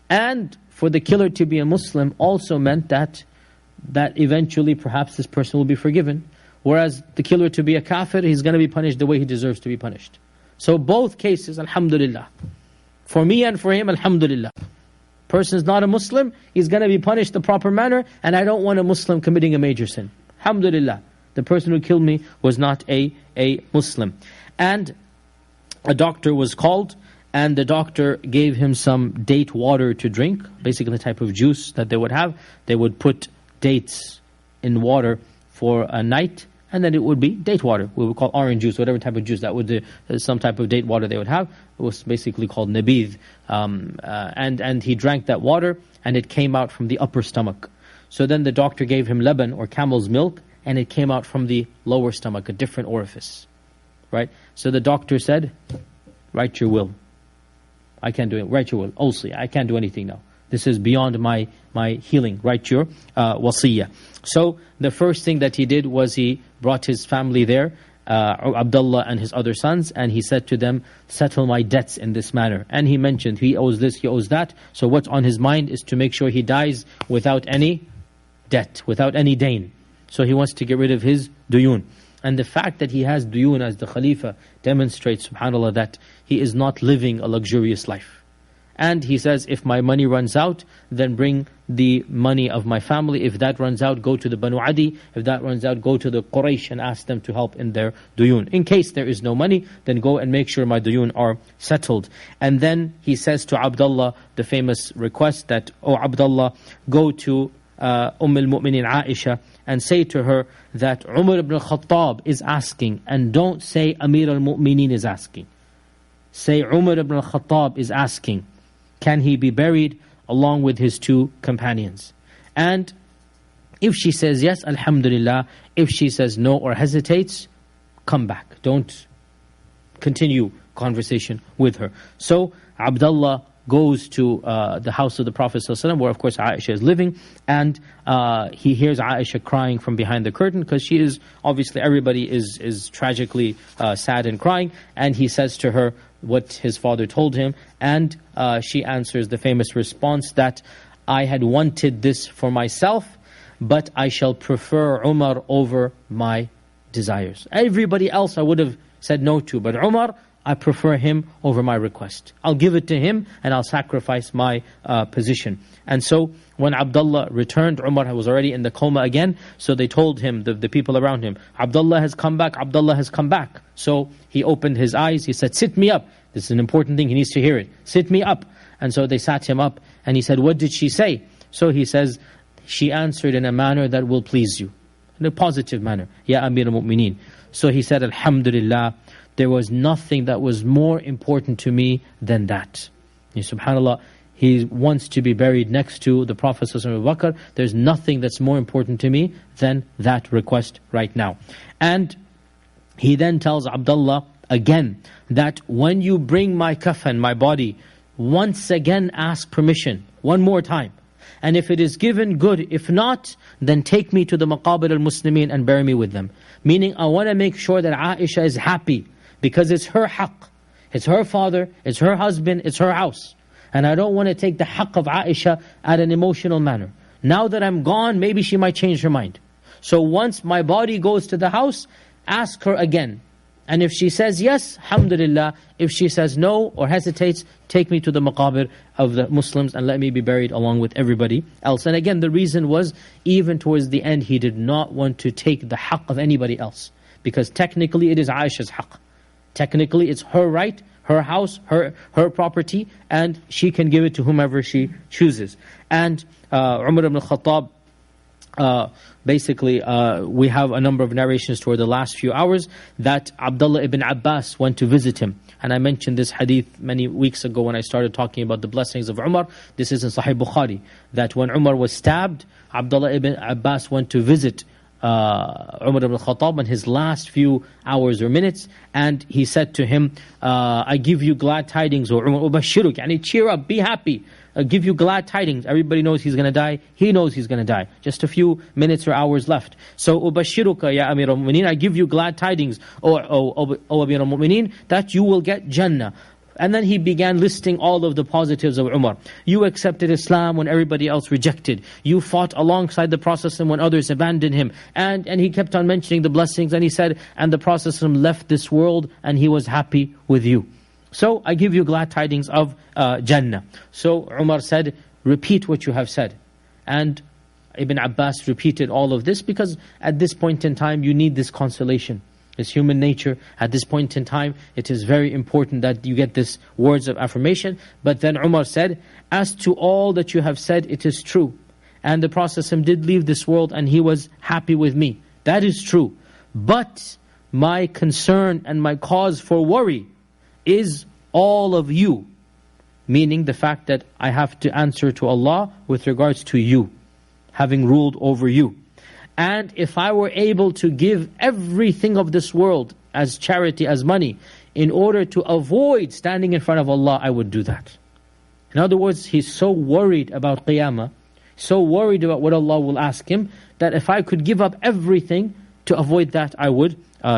And for the killer to be a Muslim also meant that eventually perhaps this person will be forgiven. Whereas the killer to be a kafir, he's going to be punished the way he deserves to be punished. So both cases, Alhamdulillah. For me and for him, Alhamdulillah. person is not a Muslim, he's going to be punished the proper manner, and I don't want a Muslim committing a major sin. Alhamdulillah, the person who killed me was not a Muslim. And a doctor was called, and the doctor gave him some date water to drink, basically a type of juice that they would have. They would put dates in water for a night, and then it would be date water. We would call orange juice, whatever type of juice that would, some type of date water they would have. It was basically called nabidh. And he drank that water, and it came out from the upper stomach. So then the doctor gave him laban, or camel's milk, and it came out from the lower stomach, a different orifice. Right? So the doctor said, write your will. I can't do it. Write your will. Also, I can't do anything now. This is beyond my healing. Write your wasiyah. So the first thing that he did was he brought his family there, Abdullah and his other sons, and he said to them, settle my debts in this manner. And he mentioned he owes this, he owes that. So what's on his mind is to make sure he dies without any debt, without any dain. So he wants to get rid of his duyun. And the fact that he has duyun as the Khalifa demonstrates, subhanAllah, that he is not living a luxurious life. And he says, if my money runs out, then bring the money of my family. If that runs out, go to the Banu Adi. If that runs out, go to the Quraysh and ask them to help in their duyun. In case there is no money, then go and make sure my duyun are settled. And then he says to Abdullah, the famous request that, oh Abdullah, go to al-Mu'minin Aisha and say to her that Umar Ibn Al-Khattab is asking, and don't say Amir al-Mu'minin is asking. Say Umar Ibn Al-Khattab is asking, can he be buried along with his two companions? And if she says yes, alhamdulillah. If she says no or hesitates, come back. Don't continue conversation with her. So Abdullah goes to the house of the Prophet ﷺ, where of course Aisha is living, and he hears Aisha crying from behind the curtain, because she is, obviously everybody is tragically sad and crying, and he says to her what his father told him, and she answers the famous response that, I had wanted this for myself, but I shall prefer Umar over my desires. Everybody else I would have said no to, but Umar, I prefer him over my request. I'll give it to him and I'll sacrifice my position. And so when Abdullah returned, Umar was already in the coma again. So they told him, the people around him, Abdullah has come back, Abdullah has come back. So he opened his eyes, he said, sit me up. This is an important thing, he needs to hear it. Sit me up. And so they sat him up and he said, what did she say? So he says, she answered in a manner that will please you. In a positive manner. Ya Amir al-Mu'mineen. So he said, alhamdulillah, there was nothing that was more important to me than that. SubhanAllah, he wants to be buried next to the Prophet ﷺ Abu Bakr. There's nothing that's more important to me than that request right now. And he then tells Abdullah again that when you bring my kafan, my body, once again ask permission, one more time. And if it is given, good. If not, then take me to the maqabir al-Muslimin and bury me with them. Meaning, I want to make sure that Aisha is happy, because it's her haqq. It's her father, it's her husband, it's her house. And I don't want to take the haqq of Aisha at an emotional manner. Now that I'm gone, maybe she might change her mind. So once my body goes to the house, ask her again. And if she says yes, alhamdulillah. If she says no or hesitates, take me to the maqabir of the Muslims and let me be buried along with everybody else. And again, the reason was, even towards the end, he did not want to take the haqq of anybody else. Because technically it is Aisha's haqq. Technically it's her right, her house, her property, and she can give it to whomever she chooses. And Umar Ibn Al-Khattab, basically we have a number of narrations toward the last few hours that Abdullah ibn Abbas went to visit him. And I mentioned this hadith many weeks ago when I started talking about the blessings of Umar. This is in Sahih Bukhari, that when Umar was stabbed, Abdullah ibn Abbas went to visit Umar ibn Al-Khattab in his last few hours or minutes, and he said to him, I give you glad tidings, or Umar, ubashiruk, yani cheer up, be happy, give you glad tidings. Everybody knows he's going to die, he knows he's going to die. Just a few minutes or hours left. So, ubashiruka ya Amir al-Mu'mineen, I give you glad tidings, O Amir al-Mu'mineen, that you will get Jannah. And then he began listing all of the positives of Umar. You accepted Islam when everybody else rejected. You fought alongside the Prophet when others abandoned him. And he kept on mentioning the blessings, and he said, and the Prophet left this world and he was happy with you. So I give you glad tidings of Jannah. So Umar said, repeat what you have said. And Ibn Abbas repeated all of this because at this point in time you need this consolation. It's human nature. At this point in time it is very important that you get this words of affirmation. But then Umar said, as to all that you have said, it is true. And the Prophet did leave this world and he was happy with me. That is true. But my concern and my cause for worry is all of you. Meaning the fact that I have to answer to Allah with regards to you, having ruled over you. And if I were able to give everything of this world as charity, as money, in order to avoid standing in front of Allah, I would do that. In other words, he's so worried about Qiyamah, so worried about what Allah will ask him, that if I could give up everything to avoid that, I would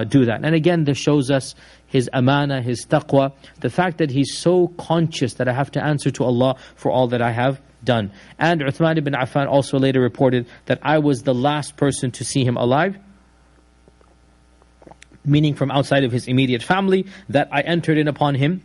do that. And again, this shows us his amana, his taqwa, the fact that he's so conscious that I have to answer to Allah for all that I have done. And Uthman ibn Affan also later reported that I was the last person to see him alive, meaning from outside of his immediate family, that I entered in upon him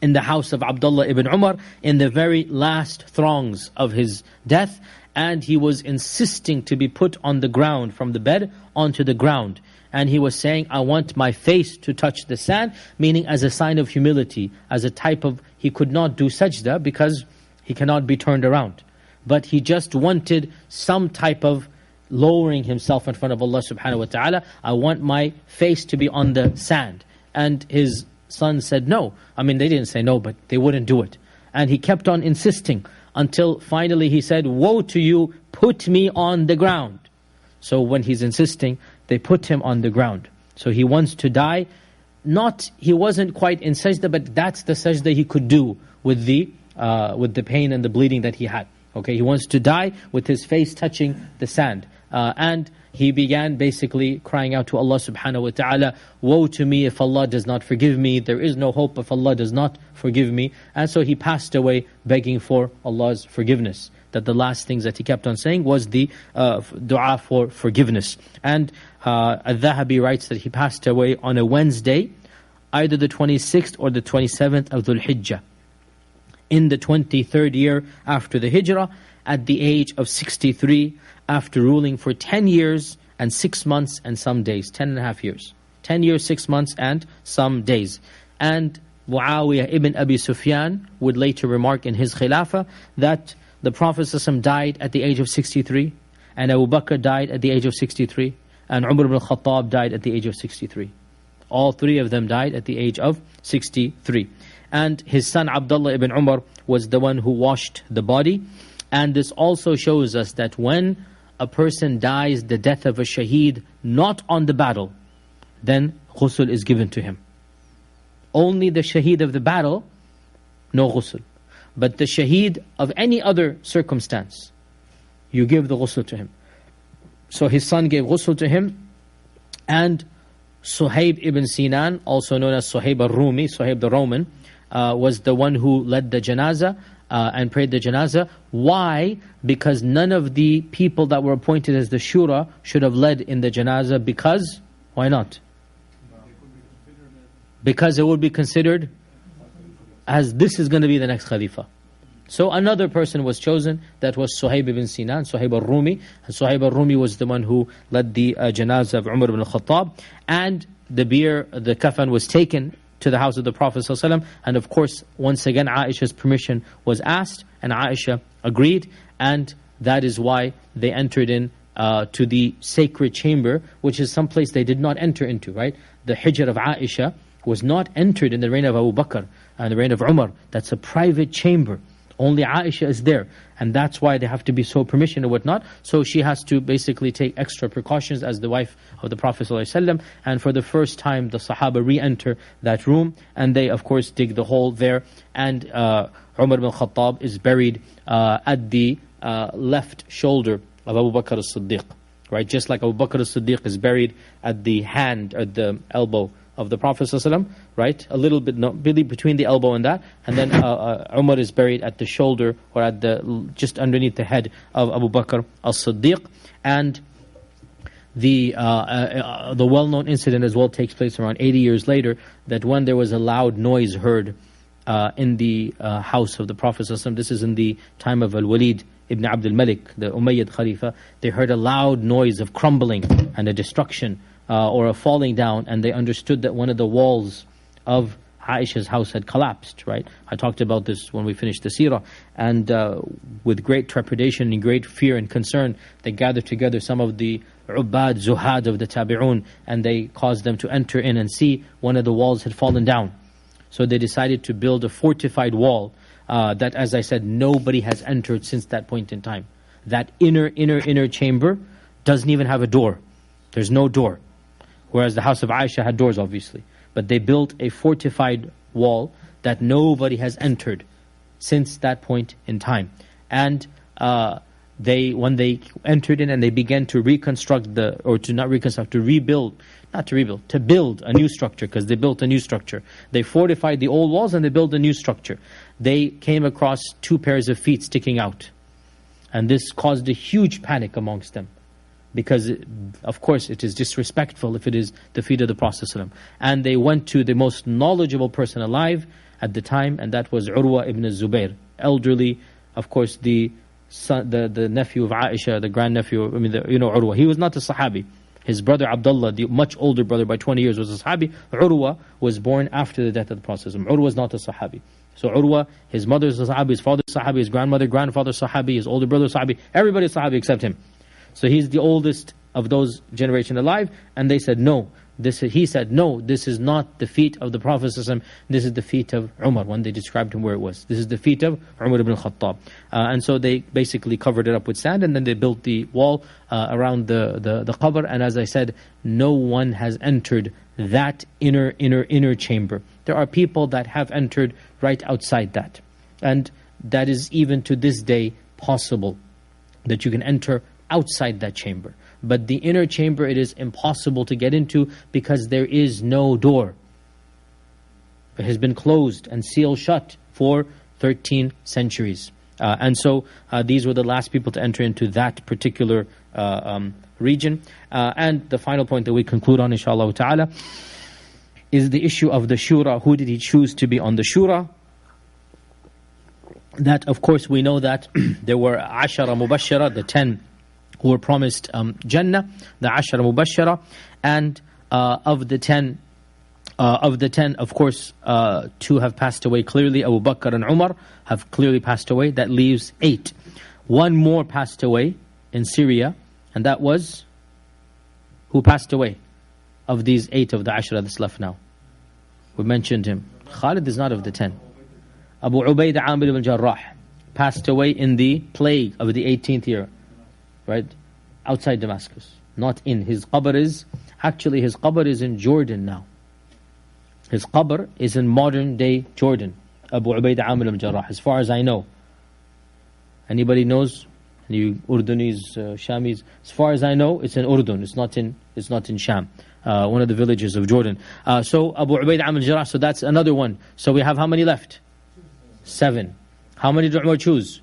in the house of Abdullah ibn Umar in the very last throngs of his death, and he was insisting to be put on the ground, from the bed onto the ground. And he was saying, I want my face to touch the sand, meaning as a sign of humility, as a type of, he could not do sajda because he cannot be turned around. But he just wanted some type of lowering himself in front of Allah subhanahu wa ta'ala. I want my face to be on the sand. And his son said no. I mean, they didn't say no, but they wouldn't do it. And he kept on insisting until finally he said, woe to you, put me on the ground. So when he's insisting, they put him on the ground. So he wants to die. He wasn't quite in sajda, but that's the sajda he could do with the pain and the bleeding that he had. Okay, he wants to die with his face touching the sand. And he began basically crying out to Allah subhanahu wa ta'ala, woe to me if Allah does not forgive me. There is no hope if Allah does not forgive me. And so he passed away begging for Allah's forgiveness. That the last things that he kept on saying was the dua for forgiveness. And Al-Dhahabi writes that he passed away on a Wednesday, either the 26th or the 27th of Dhul Hijjah, in the 23rd year after the Hijrah, at the age of 63, after ruling for 10 years and 6 months and some days, 10 and a half years. 10 years, 6 months and some days. And Muawiyah ibn Abi Sufyan would later remark in his Khilafah that the Prophet ﷺ died at the age of 63, and Abu Bakr died at the age of 63, and Umar Ibn Al-Khattab died at the age of 63. All three of them died at the age of 63. And his son Abdullah ibn Umar was the one who washed the body. And this also shows us that when a person dies the death of a shaheed not on the battle, then ghusl is given to him. Only the shaheed of the battle, no ghusl. But the shaheed of any other circumstance, you give the ghusl to him. So his son gave ghusl to him, and Suhaib ibn Sinan, also known as Suhaib al-Rumi, Suhaib the Roman, was the one who led the janazah and prayed the janazah. Why? Because none of the people that were appointed as the shura should have led in the janazah. Because, why not? Because it would be considered as this is going to be the next Khalifa. So another person was chosen, that was Suhaib ibn Sinan, Suhaib al-Rumi. And Suhaib al-Rumi was the one who led the janazah of Umar ibn Al-Khattab. And the kafan was taken to the house of the Prophet ﷺ. And of course, once again, Aisha's permission was asked, and Aisha agreed. And that is why they entered in to the sacred chamber, which is some place they did not enter into, right? The Hijr of Aisha was not entered in the reign of Abu Bakr and the reign of Umar. That's a private chamber. Only Aisha is there. And that's why they have to be so permission and whatnot. So she has to basically take extra precautions as the wife of the Prophet ﷺ. And for the first time, the Sahaba re-enter that room. And they, of course, dig the hole there. And Umar Ibn Al-Khattab is buried at the left shoulder of Abu Bakr as-Siddiq. Right? Just like Abu Bakr as-Siddiq is buried at the hand, or the elbow of the Prophet ﷺ, right? A little bit, really between the elbow and that. And then Umar is buried at the shoulder, or at just underneath the head of Abu Bakr as-Siddiq. And the well-known incident as well takes place around 80 years later, that when there was a loud noise heard in the house of the Prophet ﷺ. This is in the time of Al-Walid ibn Abdul Malik, the Umayyad Khalifa. They heard a loud noise of crumbling and a destruction or a falling down, and they understood that one of the walls of Aisha's house had collapsed, right? I talked about this when we finished the seerah. And with great trepidation and great fear and concern, they gathered together some of the Ubbad, Zuhad of the Tabi'un, and they caused them to enter in and see one of the walls had fallen down. So they decided to build a fortified wall that, as I said, nobody has entered since that point in time. That inner chamber doesn't even have a door. There's no door. Whereas the house of Aisha had doors, obviously. But they built a fortified wall that nobody has entered since that point in time. And when they entered in and they began to reconstruct to build a new structure, because they built a new structure. They fortified the old walls and they built a new structure. They came across 2 pairs of feet sticking out. And this caused a huge panic amongst them. Because, of course, it is disrespectful if it is the feet of the Prophet ﷺ. And they went to the most knowledgeable person alive at the time, and that was Urwa ibn Zubayr, elderly, of course, the nephew of Aisha, the grandnephew, Urwa. He was not a Sahabi. His brother Abdullah, the much older brother by 20 years, was a Sahabi. Urwa was born after the death of the Prophet ﷺ. Urwa was not a Sahabi. So Urwa, his mother is a Sahabi, his father is a Sahabi, his grandfather is a Sahabi, his older brother is a Sahabi. Everybody is a Sahabi except him. So he's the oldest of those generation alive, and they said no. He said no, this is not the feet of the Prophet ﷺ, this is the feet of Umar, when they described him where it was. This is the feet of Umar Ibn Al-Khattab. And so they basically covered it up with sand, and then they built the wall around the qabr, and as I said, no one has entered that inner chamber. There are people that have entered right outside that. And that is even to this day possible, that you can enter outside that chamber. But the inner chamber, it is impossible to get into because there is no door. It has been closed and sealed shut for 13 centuries. And so these were the last people to enter into that particular region. And the final point that we conclude on, inshallah ta'ala, is the issue of the shura. Who did he choose to be on the shura? That, of course, we know that there were Ashara Mubashara, the 10 who were promised Jannah, the Ashara Mubashara, and of the 10, of course, 2 have passed away clearly. Abu Bakr and Umar have clearly passed away. That leaves 8. 1 more passed away in Syria, and that was, who passed away of these 8 of the Ashara that's left now? We mentioned him. Khalid is not of the 10. Abu Ubaid Amir ibn Jarrah passed away in the plague of the 18th year. Right? Outside Damascus. Not in. His qabr is in Jordan now. His qabr is in modern day Jordan. Abu Ubaid Amir ibn Jarrah, as far as I know. Anybody knows? You Urdunis, Shamis? As far as I know, it's in Urdun. It's not in Sham. One of the villages of Jordan. So Abu Ubaid Amir ibn Jarrah, so that's another one. So we have how many left? 7. How many did Umar choose?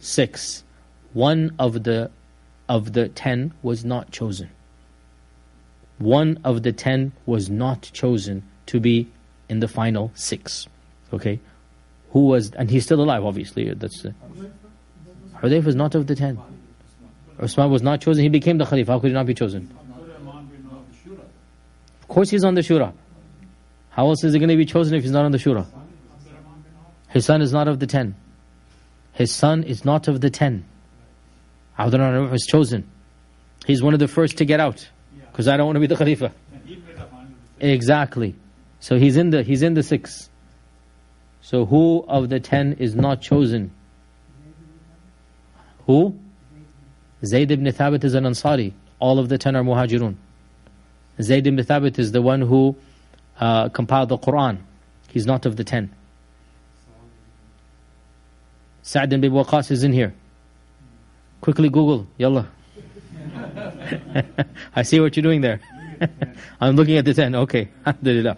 6. One of the 10 was not chosen. One of the 10 was not chosen to be in the final 6. Okay? Who was, and he's still alive, obviously. Hudayf was not of the 10. Usman was not chosen. He became the Khalifa. How could he not be chosen? Of course he's on the Shura. How else is he going to be chosen if he's not on the Shura? His son is not of the 10. His son is not of the 10. Abdurrahman was chosen. He's one of the first to get out, because I don't want to be the Khalifa. Exactly. So he's in the 6. So who of the 10 is not chosen? Who? Zayd ibn Thabit is an Ansari. All of the 10 are Muhajirun. Zayd ibn Thabit is the one who compiled the Quran. He's not of the 10. Sa'd ibn Waqqas is in here. Quickly Google, yallah. I see what you're doing there. I'm looking at the 10, okay. Alhamdulillah.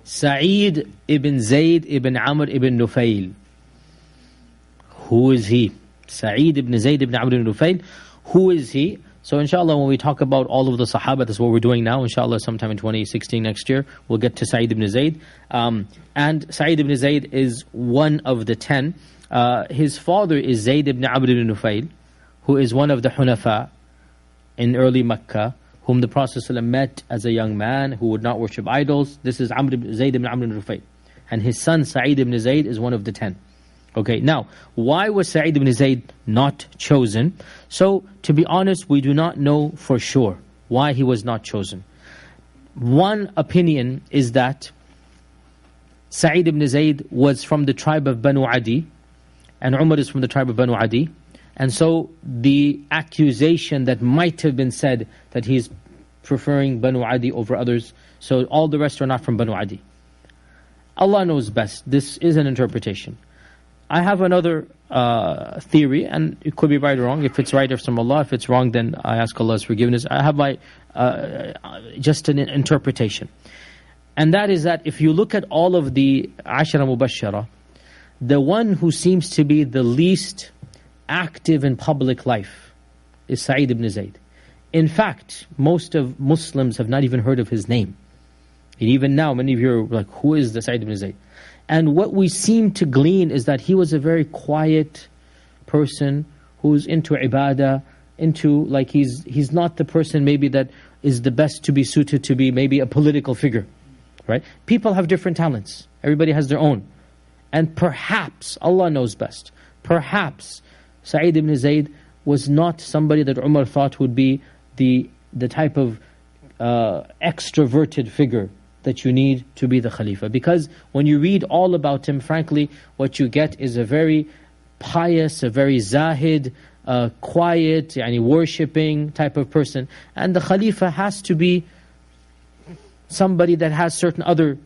Sa'id ibn Zayd ibn Amr ibn Nufayl. Who is he? Sa'id ibn Zayd ibn Amr ibn Nufayl. Who is he? So inshallah, when we talk about all of the Sahaba, that's what we're doing now. Inshallah, sometime in 2016 next year, we'll get to Sa'id ibn Zayd. And Sa'id ibn Zayd is one of the 10. His father is Zayd ibn Amr ibn Nufayl, who is one of the Hunafa in early Mecca, whom the Prophet ﷺ met as a young man who would not worship idols. This is Zayd ibn Amr ibn Nufayl. And his son Sa'id ibn Zayd is one of the 10. Okay, now, why was Sa'id ibn Zayd not chosen? So, to be honest, we do not know for sure why he was not chosen. One opinion is that Sa'id ibn Zayd was from the tribe of Banu Adi, and Umar is from the tribe of Banu Adi. And so, the accusation that might have been said that he's preferring Banu Adi over others, so all the rest are not from Banu Adi. Allah knows best. This is an interpretation. I have another theory, and it could be right or wrong. If it's right, it's from Allah. If it's wrong, then I ask Allah's forgiveness. I have my just an interpretation. And that is that if you look at all of the Ashara Mubashara, the one who seems to be the least active in public life is Sa'id ibn Zayd. In fact, most of Muslims have not even heard of his name. And even now, many of you are like, who is the Sa'id ibn Zayd? And what we seem to glean is that he was a very quiet person who's into ibadah, into like he's not the person maybe that is the best to be suited to be maybe a political figure, right? People have different talents. Everybody has their own. And perhaps, Allah knows best, perhaps Sa'id ibn Zayd was not somebody that Umar thought would be the type of extroverted figure that you need to be the Khalifa. Because when you read all about him, frankly, what you get is a very pious, a very zahid, quiet, worshipping type of person. And the Khalifa has to be somebody that has certain other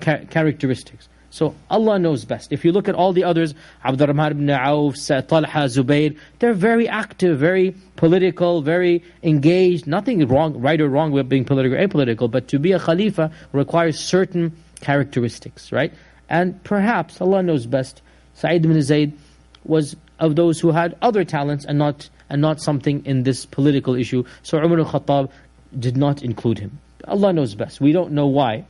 characteristics. So Allah knows best. If you look at all the others, Abdurrahman ibn Auf, Talha, Zubayr, they're very active, very political, very engaged. Nothing wrong, right or wrong with being political or apolitical, but to be a Khalifa requires certain characteristics, right? And perhaps, Allah knows best, Sa'id ibn Zayd was of those who had other talents and not something in this political issue. So Umar Ibn Al-Khattab did not include him. Allah knows best. We don't know why.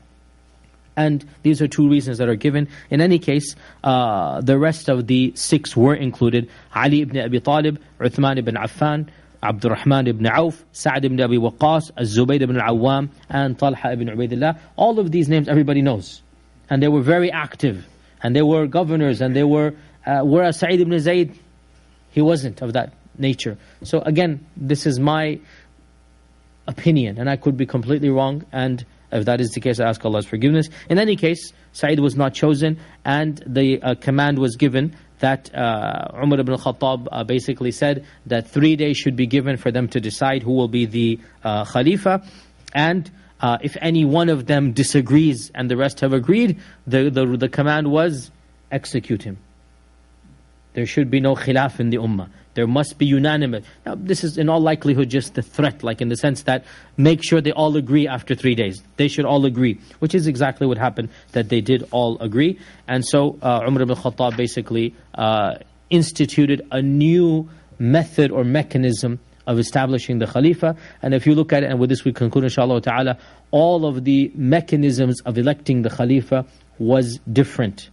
And these are two reasons that are given. In any case, the rest of the 6 were included. Ali ibn Abi Talib, Uthman ibn Affan, Abdurrahman ibn Auf, Sa'd ibn Abi Waqqas, Az-Zubayr ibn Al-Awwam, and Talha ibn Ubaidillah. All of these names everybody knows. And they were very active. And they were governors. And they were, whereas Sa'id ibn Zayd, he wasn't of that nature. So again, this is my opinion. And I could be completely wrong. And if that is the case, I ask Allah's forgiveness. In any case, Sa'id was not chosen, and the command was given that Umar Ibn Al-Khattab basically said that 3 days should be given for them to decide who will be the Khalifa. And if any one of them disagrees and the rest have agreed, the command was execute him. There should be no khilaf in the ummah. There must be unanimous. Now, this is in all likelihood just the threat, like in the sense that make sure they all agree after 3 days. They should all agree, which is exactly what happened, that they did all agree. And so Umar ibn Al-Khattab basically instituted a new method or mechanism of establishing the Khalifa. And if you look at it, and with this we conclude inshallah ta'ala, all of the mechanisms of electing the Khalifa was different.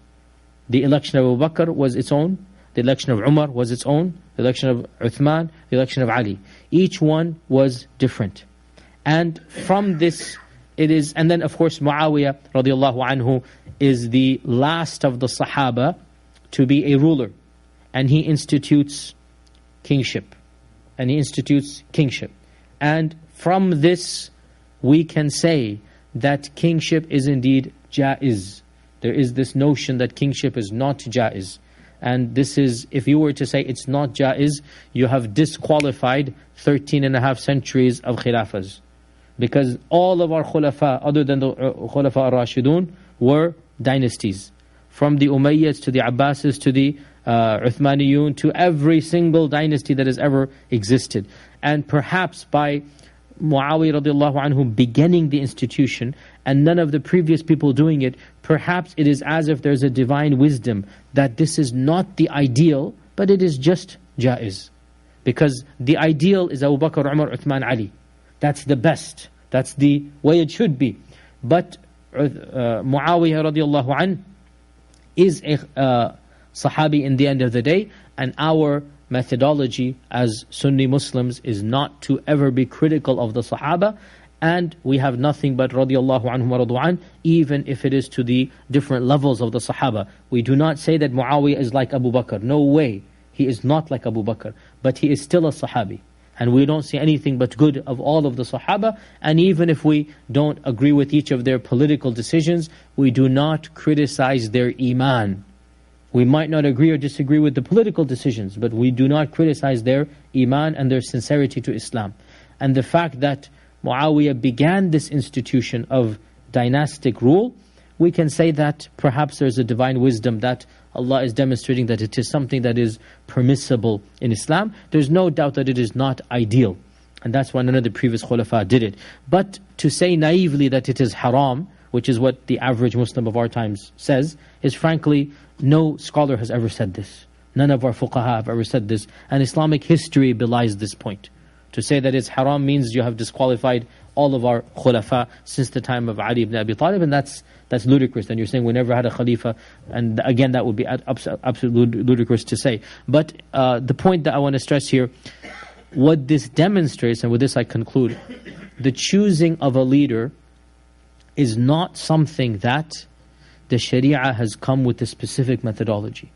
The election of Abu Bakr was its own. The election of Umar was its own. The election of Uthman, the election of Ali. Each one was different. And from this, it is, and then of course Muawiyah radiallahu anhu is the last of the Sahaba to be a ruler. And he institutes kingship. And he institutes kingship. And from this, we can say that kingship is indeed jaiz. There is this notion that kingship is not jaiz. And this is, if you were to say it's not jaiz, you have disqualified 13.5 centuries of khilafas. Because all of our khulafa, other than the khulafa ar-Rashidun, were dynasties. From the Umayyads to the Abbasids to the Uthmaniyun, to every single dynasty that has ever existed. And perhaps by Muawiyah radiallahu anhu beginning the institution and none of the previous people doing it, perhaps it is as if there's a divine wisdom that this is not the ideal, but it is just jaiz. Because the ideal is Abu Bakr, Umar, Uthman, Ali. That's the best. That's the way it should be. But Muawiyah radiallahu an is a Sahabi in the end of the day, and our methodology as Sunni Muslims is not to ever be critical of the Sahaba, and we have nothing but radiallahu anhum wa radu an, even if it is to the different levels of the Sahaba. We do not say that Muawiyah is like Abu Bakr. No way. He is not like Abu Bakr, but he is still a Sahabi. And we don't see anything but good of all of the Sahaba. And even if we don't agree with each of their political decisions, we do not criticize their iman. We might not agree or disagree with the political decisions, but we do not criticize their iman and their sincerity to Islam. And the fact that Muawiyah began this institution of dynastic rule, we can say that perhaps there's a divine wisdom that Allah is demonstrating that it is something that is permissible in Islam. There's no doubt that it is not ideal. And that's why none of the previous khulafa did it. But to say naively that it is haram, which is what the average Muslim of our times says, is frankly, no scholar has ever said this. None of our fuqaha have ever said this. And Islamic history belies this point. To say that it's haram means you have disqualified all of our khulafa since the time of Ali ibn Abi Talib, and that's ludicrous. And you're saying we never had a khalifa, and again that would be absolutely ludicrous to say. But the point that I want to stress here, what this demonstrates, and with this I conclude, the choosing of a leader is not something that the Sharia has come with a specific methodology.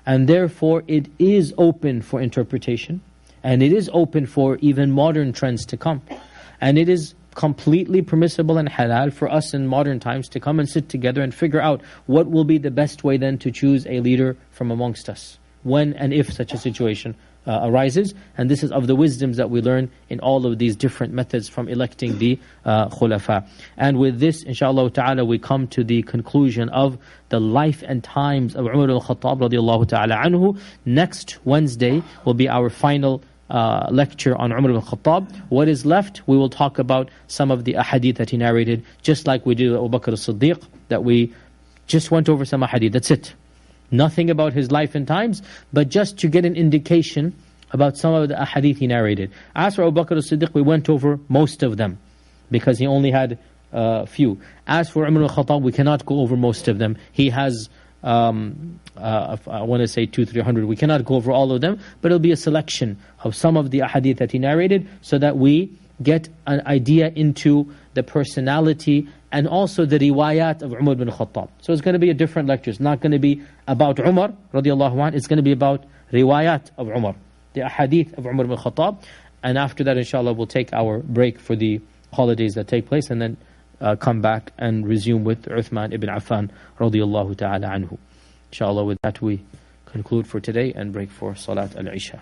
And therefore it is open for interpretation, and it is open for even modern trends to come. And it is completely permissible and halal for us in modern times to come and sit together and figure out what will be the best way then to choose a leader from amongst us, when and if such a situation arises. And this is of the wisdoms that we learn in all of these different methods from electing the khulafa. And with this, inshaAllah ta'ala, we come to the conclusion of the life and times of Umar Ibn Al-Khattab radiallahu ta'ala anhu. Next Wednesday will be our final lecture on Umar Ibn Al-Khattab. What is left, we will talk about some of the ahadith that he narrated, just like we did with Abu Bakr as-Siddiq, that we just went over some ahadith. That's it. Nothing about his life and times, but just to get an indication about some of the ahadith he narrated. As for Abu Bakr as-Siddiq, we went over most of them, because he only had few. As for Umar Al-Khattab, we cannot go over most of them. He has I want to say 200-300. We cannot go over all of them, but it'll be a selection of some of the ahadith that he narrated, so that we get an idea into the personality and also the riwayat of Umar ibn Khattab. So it's going to be a different lecture. It's not going to be about Umar radiallahu anh. It's going to be about riwayat of Umar, the ahadith of Umar ibn Khattab. And after that, inshallah, we'll take our break for the holidays that take place, and then come back and resume with Uthman ibn Affan radiallahu ta'ala anhu. Inshallah, with that we conclude for today and break for Salat al-Isha.